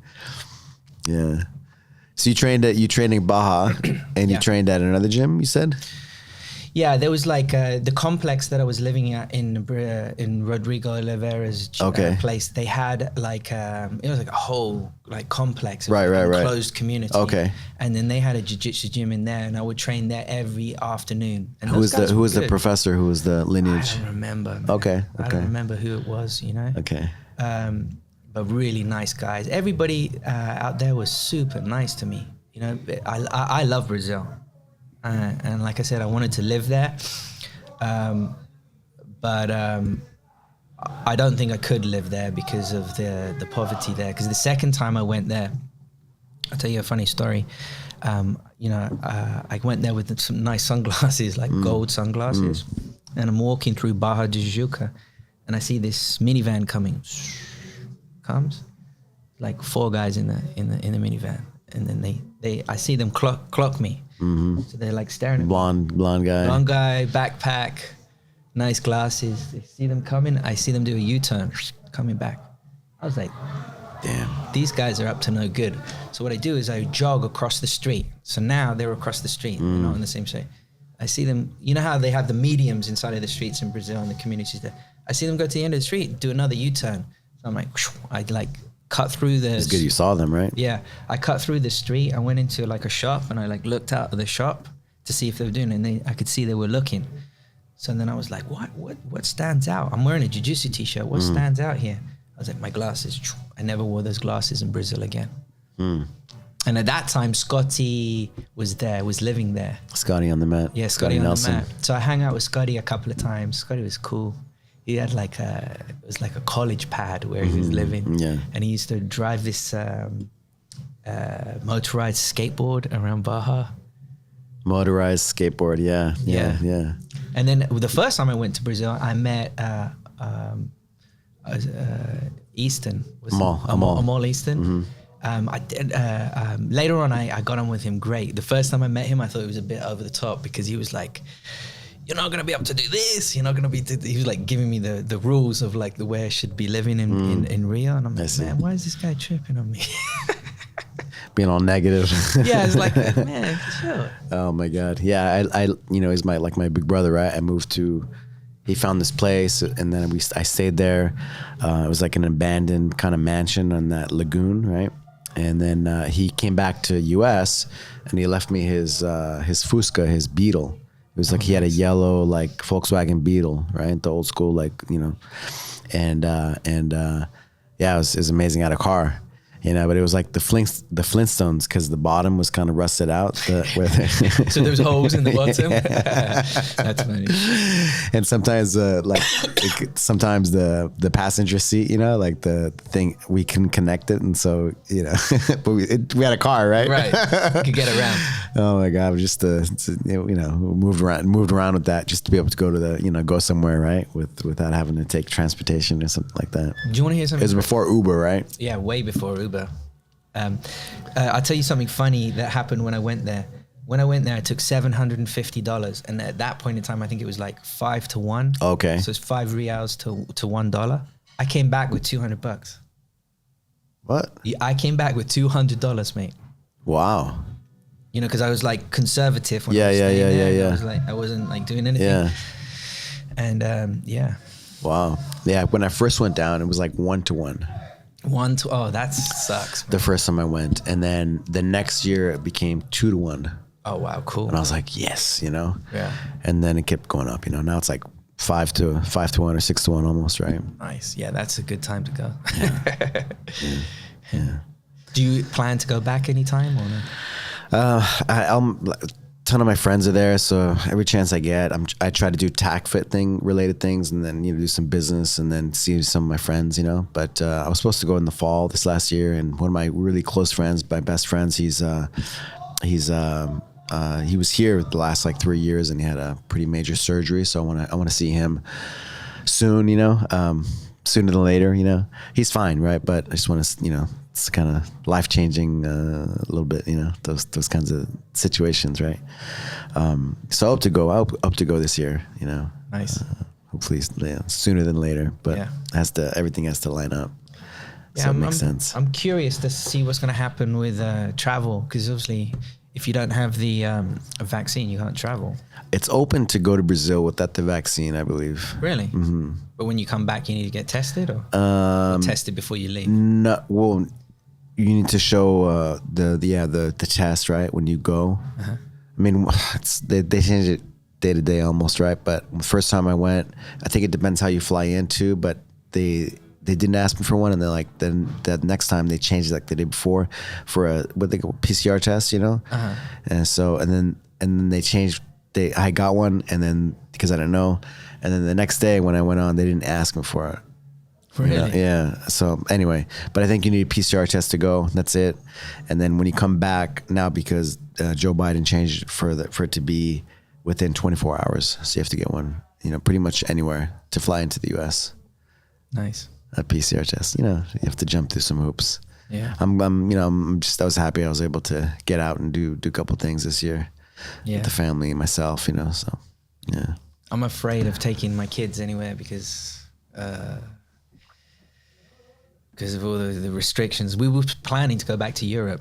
Yeah. So you trained in Baja and you Yeah. trained at another gym, you said? Yeah, there was like the complex that I was living at in Rodrigo Oliveira's place. They had like it was like a whole like complex, Right. enclosed community. Okay. And then they had a jiu-jitsu gym in there, and I would train there every afternoon. And Who was the good. professor? Who was the lineage? I don't remember. Man. Okay. I don't remember who it was. You know. Okay. But really nice guys. Everybody out there was super nice to me. You know, I love Brazil. And like I said, I wanted to live there, but I don't think I could live there because of the poverty there. Because the second time I went there, I'll tell you a funny story. I went there with some nice sunglasses, like gold sunglasses, and I'm walking through Barra de Tijuca, and I see this minivan coming. Comes, like 4 guys in the minivan, and then I see them clock me. Mm-hmm. So they're like staring at me. Blonde guy. Blonde guy, backpack, nice glasses. They see them coming. I see them do a U-turn, coming back. I was like, Damn. these guys are up to no good. So what I do is I jog across the street. So now they're across the street. They're not on the same street. I see them, you know how they have the mediums inside of the streets in Brazil and the communities there. I see them go to the end of the street, do another U-turn. So I'm like, I like cut through the. It's good you saw them, right? Yeah, I cut through the street. I went into like a shop and I like looked out of the shop to see if they were doing it, and I could see they were looking. So then I was like, what stands out? I'm wearing a Jiu-Jitsu t-shirt. What stands out here? I was like, my glasses. I never wore those glasses in Brazil again. And at that time, Scotty was living there. Scotty on the mat. Yeah, Scotty on the mat. So I hung out with Scotty a couple of times. Scotty was cool. He had it was like a college pad where he was living. Yeah. And he used to drive this motorized skateboard around Baja. Motorized skateboard, yeah. And then the first time I went to Brazil, I met Easton. Amal Easton. I did. Later on, I got on with him great. The first time I met him, I thought it was a bit over the top because he was like, "You're not gonna be able to do this. You're not gonna be." He was like giving me the rules of like the way I should be living in Rio, and I'm like, man, why is this guy tripping on me? Being all negative. Yeah, it's like, man, chill. Oh my God, yeah. I he's my big brother, right? I moved to. He found this place, and then I stayed there. It was like an abandoned kind of mansion on that lagoon, right? And then he came back to U.S. and he left me his Fusca, his Beetle. It was like he had a yellow like Volkswagen Beetle, right? The old school, like, and yeah, it was amazing. I had a car. But it was like the Flintstones because the bottom was kind of rusted out. So there was holes in the bottom. Yeah. That's funny. And sometimes, sometimes the passenger seat, like the thing, we couldn't connect it, and so but we had a car, right? Right, you could get around. Oh my God, just moved around with that just to be able to go to go somewhere, right, without having to take transportation or something like that. Do you want to hear something? It was before Uber, right? Yeah, way before Uber. I'll tell you something funny that happened when I went there. When I went there, I took $750, and at that point in time, I think it was like 5 to 1. Okay. So it's 5 reals to $1. I came back with $200. What? I came back with $200, mate. Wow. Because I was like conservative when I was staying there. Yeah. I was like, I wasn't like doing anything. Yeah. And yeah. Wow. Yeah. When I first went down, it was like 1 to 1. Oh, that sucks, man. The first time I went, and then the next year it became 2 to 1. Oh wow, cool. And I was like, yes, Yeah. And then it kept going up, Now it's like 5 to 1 or 6 to 1 almost, right? Nice. Yeah, that's a good time to go. Yeah. Do you plan to go back anytime or no? I'm a ton of my friends are there, so every chance I get, I try to do tack fit related things, and then do some business, and then see some of my friends, But I was supposed to go in the fall this last year, and one of my really close friends, my best friends, he was here the last like 3 years, and he had a pretty major surgery, so I want to see him soon, sooner than later, He's fine, right? But I just want to, it's kind of life-changing a little bit, those kinds of situations, right? So I hope to go this year, Nice. Hopefully sooner than later, but everything has to line up. Yeah, so it makes sense. I'm curious to see what's going to happen with travel, because obviously if you don't have the vaccine, you can't travel. It's open to go to Brazil without the vaccine, I believe. Really? Mm-hmm. But when you come back, you need to get tested, or tested before you leave? No, well, you need to show the test, right, when you go. Uh-huh. I mean, they change it day to day almost, right? But the first time I went, I think it depends how you fly into, but they didn't ask me for one, and then that next time they changed it like the day before for a what they call PCR test, Uh-huh. And so and then they changed. I got one, and then because I didn't know, and then the next day when I went on, they didn't ask me for it. Really? Yeah. So anyway, but I think you need a PCR test to go. That's it. And then when you come back now, because Joe Biden changed it for it to be within 24 hours, so you have to get one. Pretty much anywhere to fly into the U.S. Nice. A PCR test. You have to jump through some hoops. Yeah. I was happy I was able to get out and do a couple things this year. Yeah. With the family and myself. So yeah. I'm afraid of taking my kids anywhere because of all the restrictions. We were planning to go back to Europe,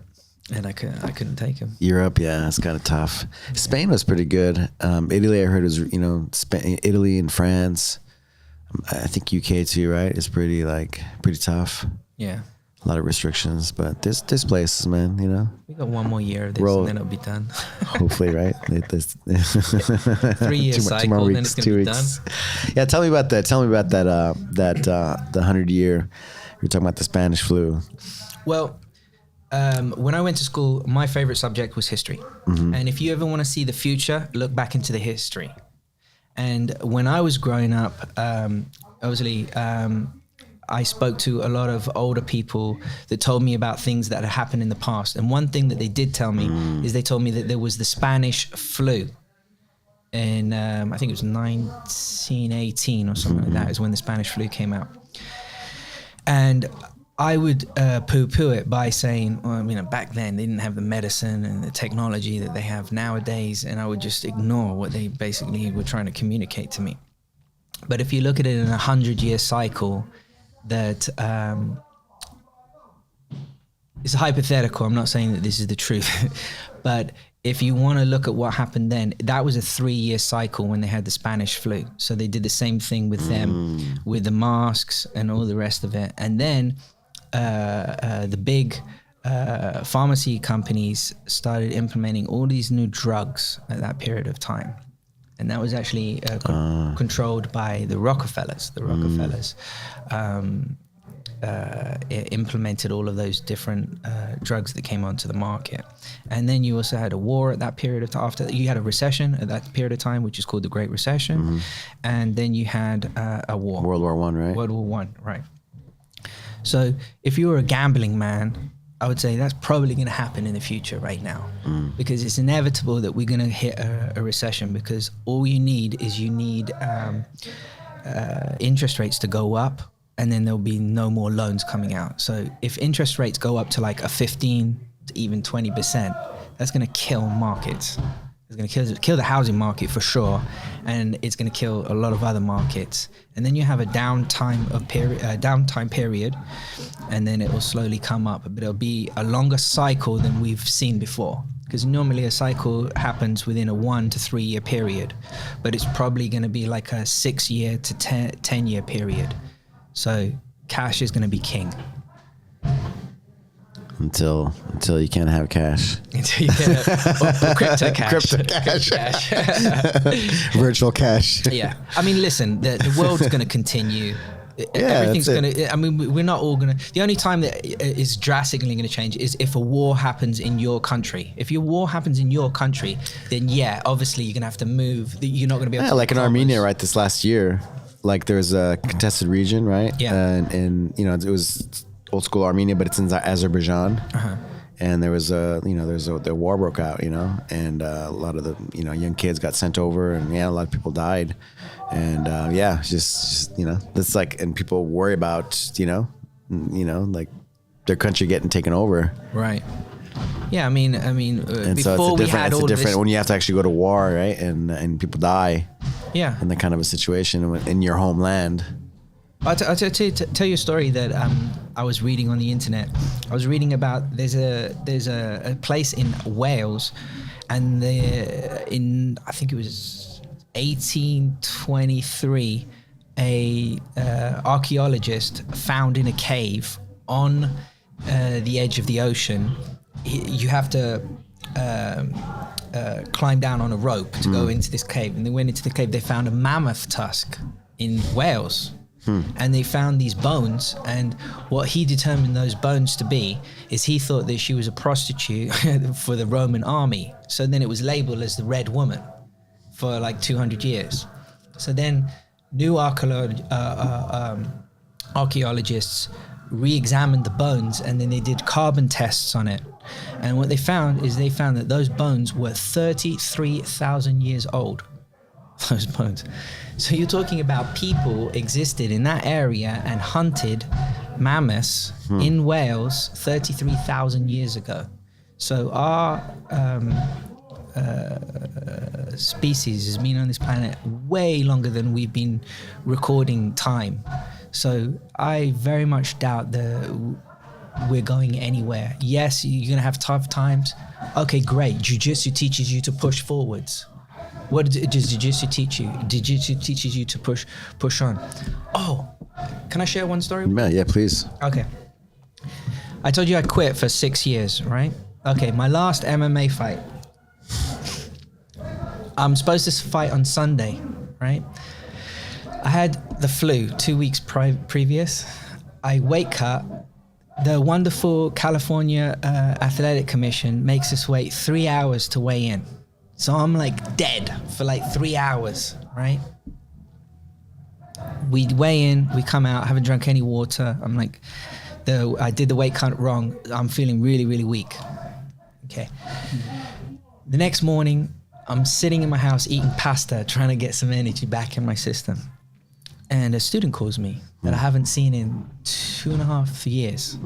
and I couldn't take them. Europe, yeah, it's kind of tough. Spain was pretty good. Italy, I heard, was Italy and France. I think UK too, right? It's pretty tough. Yeah. a lot of restrictions, but there's places, man. You know, We got one more year of this, and then it'll be done. hopefully, right? 3 years cycle, and then it's gonna be done. Yeah, tell me about that. Tell me about that the 100-year. You're talking about the Spanish flu. Well, when I went to school, my favorite subject was history. And if you ever want to see the future, look back into the history. And when I was growing up, obviously, I spoke to a lot of older people that told me about things that had happened in the past. And one thing that they did tell me is they told me that there was the Spanish flu. And I think it was 1918 or something like that is when the Spanish flu came out. And I would poo-poo it by saying, well, you know, back then they didn't have the medicine and the technology that they have nowadays, and I would just ignore what they basically were trying to communicate to me. But if you look at it in a 100-year cycle, that it's hypothetical. I'm not saying that this is the truth, but if you want to look at what happened then, that was a 3-year cycle when they had the Spanish flu. So they did the same thing with them, with the masks and all the rest of it. And then the big pharmacy companies started implementing all these new drugs at that period of time. And that was actually controlled by the Rockefellers. The Rockefellers implemented all of those different drugs that came onto the market. And then you also had a war at that period of time. After that, you had a recession at that period of time, which is called the Great Recession. And then you had a war. World War I, right? World War I, right. So if you were a gambling man, I would say that's probably going to happen in the future right now, because it's inevitable that we're going to hit a recession, because all you need is interest rates to go up, and then there'll be no more loans coming out. So if interest rates go up to like a 15 to even 20%, that's going to kill markets. It's going to kill the housing market for sure, and it's going to kill a lot of other markets. And then you have a downtime period, and then it will slowly come up. But it'll be a longer cycle than we've seen before, because normally a cycle happens within a 1 to 3 year period, but it's probably going to be like a 6 year to 10 year period. So cash is going to be king. Until you can't have cash. Until you can't have crypto cash. Crypto cash. Virtual cash. Yeah. I mean, listen, the world's going to continue. Everything's going to, I mean, we're not all going to, the only time that is drastically going to change is if a war happens in your country. If your war happens in your country, then yeah, obviously you're going to have to move. You're not going to be able to. Like in Armenia, right, this last year, like there was a contested region, right? Yeah. And you know, it was old school Armenia, but it's in Azerbaijan. And there was the war broke out, you know, and a lot of the, you know, young kids got sent over, and a lot of people died. And just you know, it's like, and people worry about, you know, like their country getting taken over. Right. Yeah, I mean, and before so we had all different this, when you have to actually go to war, right? And people die. Yeah. In that kind of a situation in your homeland. I'll tell you a story that I was reading on the internet. I was reading about there's a place in Wales, and in I think it was 1823, a archaeologist found in a cave on the edge of the ocean. You have to climb down on a rope to go into this cave, and they went into the cave. They found a mammoth tusk in Wales. And they found these bones, and what he determined those bones to be is he thought that she was a prostitute for the Roman army. So then it was labeled as the Red Woman for like 200 years. So then new archaeologists re-examined the bones, and then they did carbon tests on it. And what they found that those bones were 33,000 years old. Those bones. So you're talking about people existed in that area and hunted mammoths in Wales 33,000 years ago. So our species has been on this planet way longer than we've been recording time. So I very much doubt that we're going anywhere. Yes, you're going to have tough times. Okay, great. Jiu-Jitsu teaches you to push forwards. What does Jiu-Jitsu teach you? Jiu-Jitsu teaches you to push on. Oh, can I share one story? Yeah, please. Okay. I told you I quit for 6 years, right? Okay, my last MMA fight. I'm supposed to fight on Sunday, right? I had the flu 2 weeks previous. I weight cut. The wonderful California Athletic Commission makes us wait 3 hours to weigh in. So I'm like dead for like 3 hours, right? We weigh in, we come out, I haven't drunk any water. I'm like, I did the weight cut wrong. I'm feeling really, really weak. Okay. The next morning, I'm sitting in my house eating pasta, trying to get some energy back in my system. And a student calls me that I haven't seen in 2.5 years.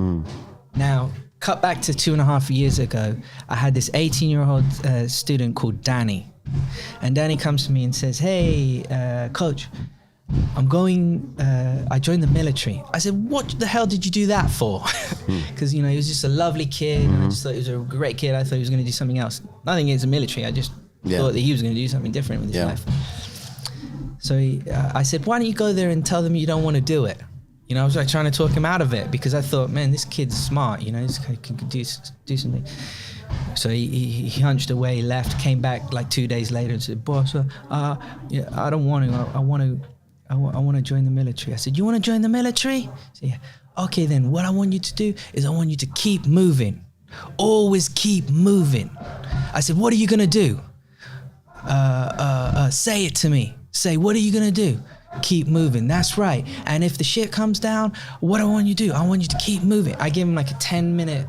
Now, cut back to 2.5 years ago, I had this 18-year-old student called Danny. And Danny comes to me and says, hey, coach, I joined the military. I said, what the hell did you do that for? Because, he was just a lovely kid. And I just thought he was a great kid. I thought he was going to do something else. Nothing against the military. I just thought that he was going to do something different with his life. So I said, why don't you go there and tell them you don't want to do it? I was like trying to talk him out of it because I thought, man, this kid's smart. This guy can do something. So he hunched away, left, came back like 2 days later and said, boss, I don't want to. I want to join the military. I said, you want to join the military? So, yeah. Okay, then what I want you to do is I want you to keep moving. Always keep moving. I said, what are you going to do? Say it to me. Say, what are you going to do? Keep moving. That's right. And if the shit comes down, what I want you to do, I want you to keep moving. I give him like a 10-minute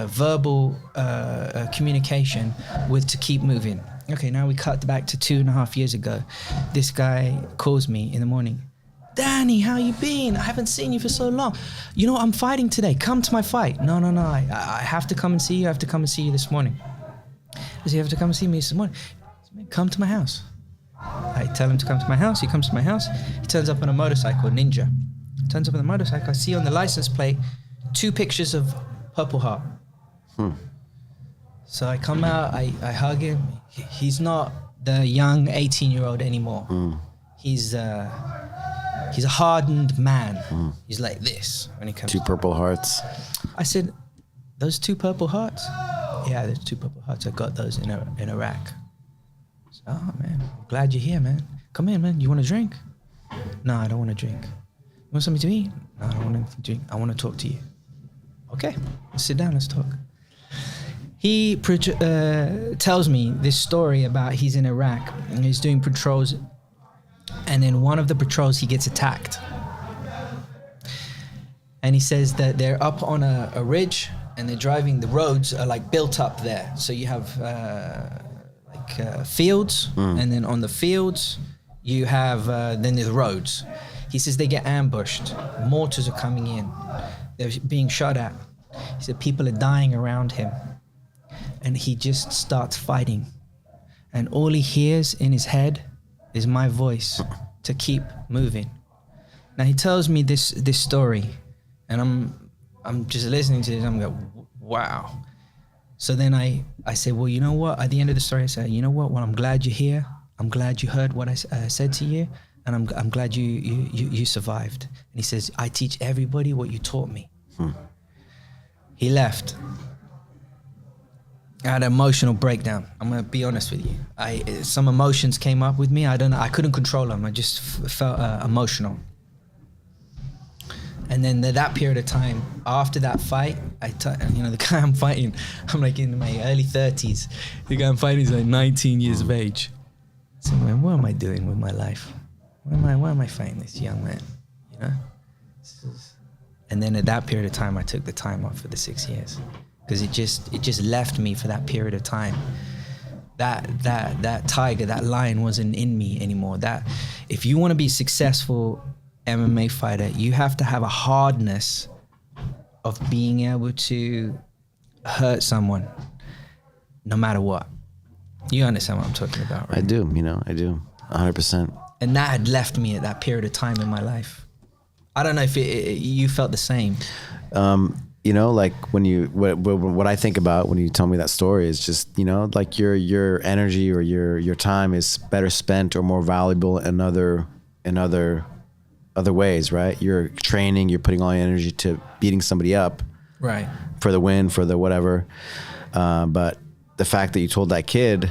verbal communication with to keep moving. Okay, now we cut back to 2.5 years ago. This guy calls me in the morning. Danny, how you been? I haven't seen you for so long. I'm fighting today. Come to my fight. No. I have to come and see you. I have to come and see you this morning. Does he have to come and see me this morning? Come to my house. I tell him to come to my house. He comes to my house. He turns up on a motorcycle, Ninja. Turns up on the motorcycle. I see on the license plate 2 pictures of Purple Heart. So I come out, I hug him. He's not the young 18-year-old anymore. He's a hardened man. He's like this when he comes. 2 Purple Hearts. I said, those 2 Purple Hearts? Yeah, there's 2 Purple Hearts. I got those in Iraq. So, oh man, I'm glad you're here, man. Come in, man. You want a drink? No, I don't want a drink. You want something to eat? No, I don't want anything to drink. I want to talk to you. Okay, let's sit down. Let's talk. He tells me this story about he's in Iraq and he's doing patrols, and in one of the patrols he gets attacked. And he says that they're up on a ridge and they're driving. The roads are like built up there, so you have fields, and then on the fields you have then there's roads. He says they get ambushed. Mortars are coming in. They're being shot at. He said people are dying around him. And he just starts fighting. And all he hears in his head is my voice to keep moving. Now he tells me this story, and I'm just listening to it, and I'm like, wow. So then I say, well, you know what? At the end of the story, I say, you know what? Well, I'm glad you're here. I'm glad you heard what I said to you, and I'm glad you survived. And he says, I teach everybody what you taught me. He left. I had an emotional breakdown. I'm gonna be honest with you. Some emotions came up with me. I don't know. I couldn't control them. I just felt emotional. And then that period of time after that fight, the guy I'm fighting, I'm like in my early 30s. The guy I'm fighting is like 19 years of age. So man, what am I doing with my life? Why am I fighting this young man? And then at that period of time, I took the time off for the 6 years. Because it just left me for that period of time. That tiger, that lion wasn't in me anymore. That if you want to be a successful MMA fighter, you have to have a hardness of being able to hurt someone no matter what. You understand what I'm talking about, right? I do, I do, 100%. And that had left me at that period of time in my life. I don't know if you felt the same. Like what I think about when you tell me that story is just, like your energy or your time is better spent or more valuable in other other ways, right? You're training, you're putting all your energy to beating somebody up, Right. for the win, for the whatever. But the fact that you told that kid,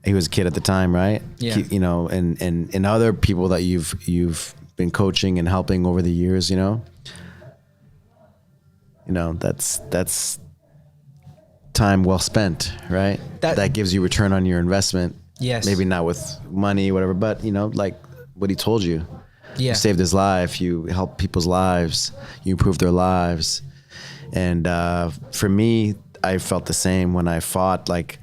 he was a kid at the time, right? Yeah. You know, and other people that you've been coaching and helping over the years, you know, that's time well spent, right? That gives you return on your investment. Yes. Maybe not with money, whatever, but you know, like what he told you. Yeah. You saved his life. You helped people's lives. You improved their lives. And for me, I felt the same when I fought. Like,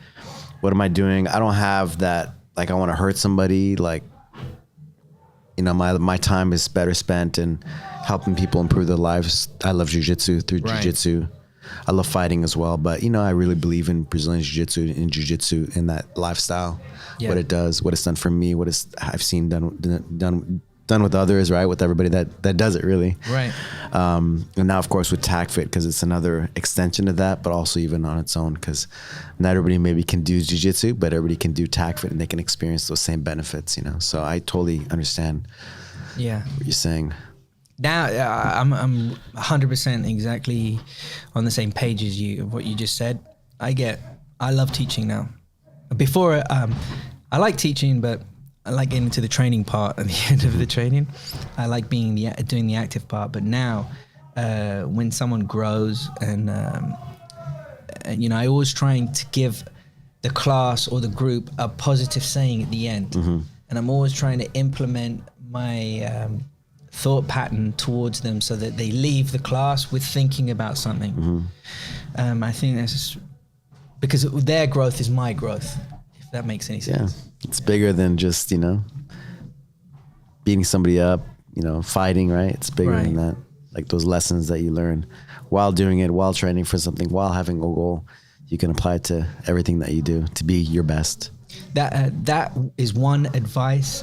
what am I doing? I don't have that. Like, I want to hurt somebody. Like, you know, my time is better spent in helping people improve their lives. I love jiu-jitsu through jiu-jitsu. I love fighting as well, but you know, I really believe in Brazilian jiu-jitsu and jiu-jitsu in that lifestyle. Yeah. What it does, what it's done for me, I've seen done with others, right? With everybody that does it, really. Right. And now, of course, with TacFit, because it's another extension of that, but also even on its own, because not everybody maybe can do jiu-jitsu, but everybody can do TacFit and they can experience those same benefits, you know? So I totally understand what you're saying. Now I'm 100% exactly on the same page as you, of what you just said. I love teaching now. Before, I like teaching, but I like getting into the training part at the end of the training. I like doing the active part. But now, when someone grows and you know, I always trying to give the class or the group a positive saying at the end, and I'm always trying to implement my thought pattern towards them so that they leave the class with thinking about something. I think that's just because their growth is my growth, if that makes any sense. Yeah, it's bigger than just, you know, beating somebody up, you know, fighting, right? It's bigger than that. Like those lessons that you learn while doing it, while training for something, while having a goal, you can apply it to everything that you do to be your best. That is one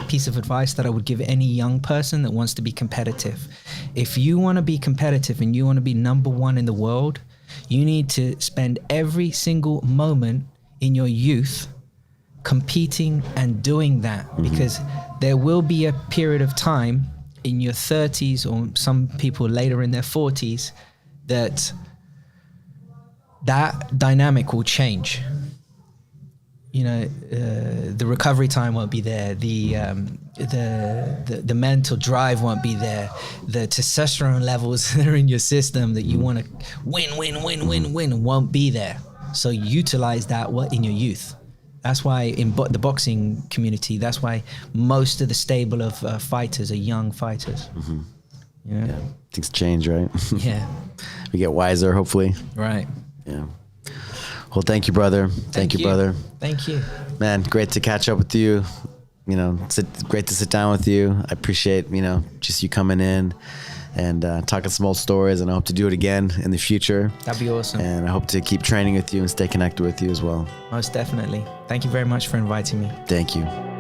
piece of advice that I would give any young person that wants to be competitive. If you want to be competitive and you want to be number one in the world, you need to spend every single moment in your youth competing and doing that, because there will be a period of time in your 30s or some people later in their 40s that dynamic will change. You know, the recovery time won't be there. The mental drive won't be there. The testosterone levels that are in your system that you want to win won't be there. So utilize that in your youth. That's why in the boxing community, that's why most of the stable of fighters are young fighters. You know? Yeah, things change, right? Yeah. We get wiser, hopefully. Right. Yeah. Well, thank you, brother. Thank you, brother. Thank you. Man, great to catch up with you. You know, it's great to sit down with you. I appreciate, you know, just you coming in and talking some old stories, and I hope to do it again in the future. That'd be awesome. And I hope to keep training with you and stay connected with you as well. Most definitely. Thank you very much for inviting me. Thank you.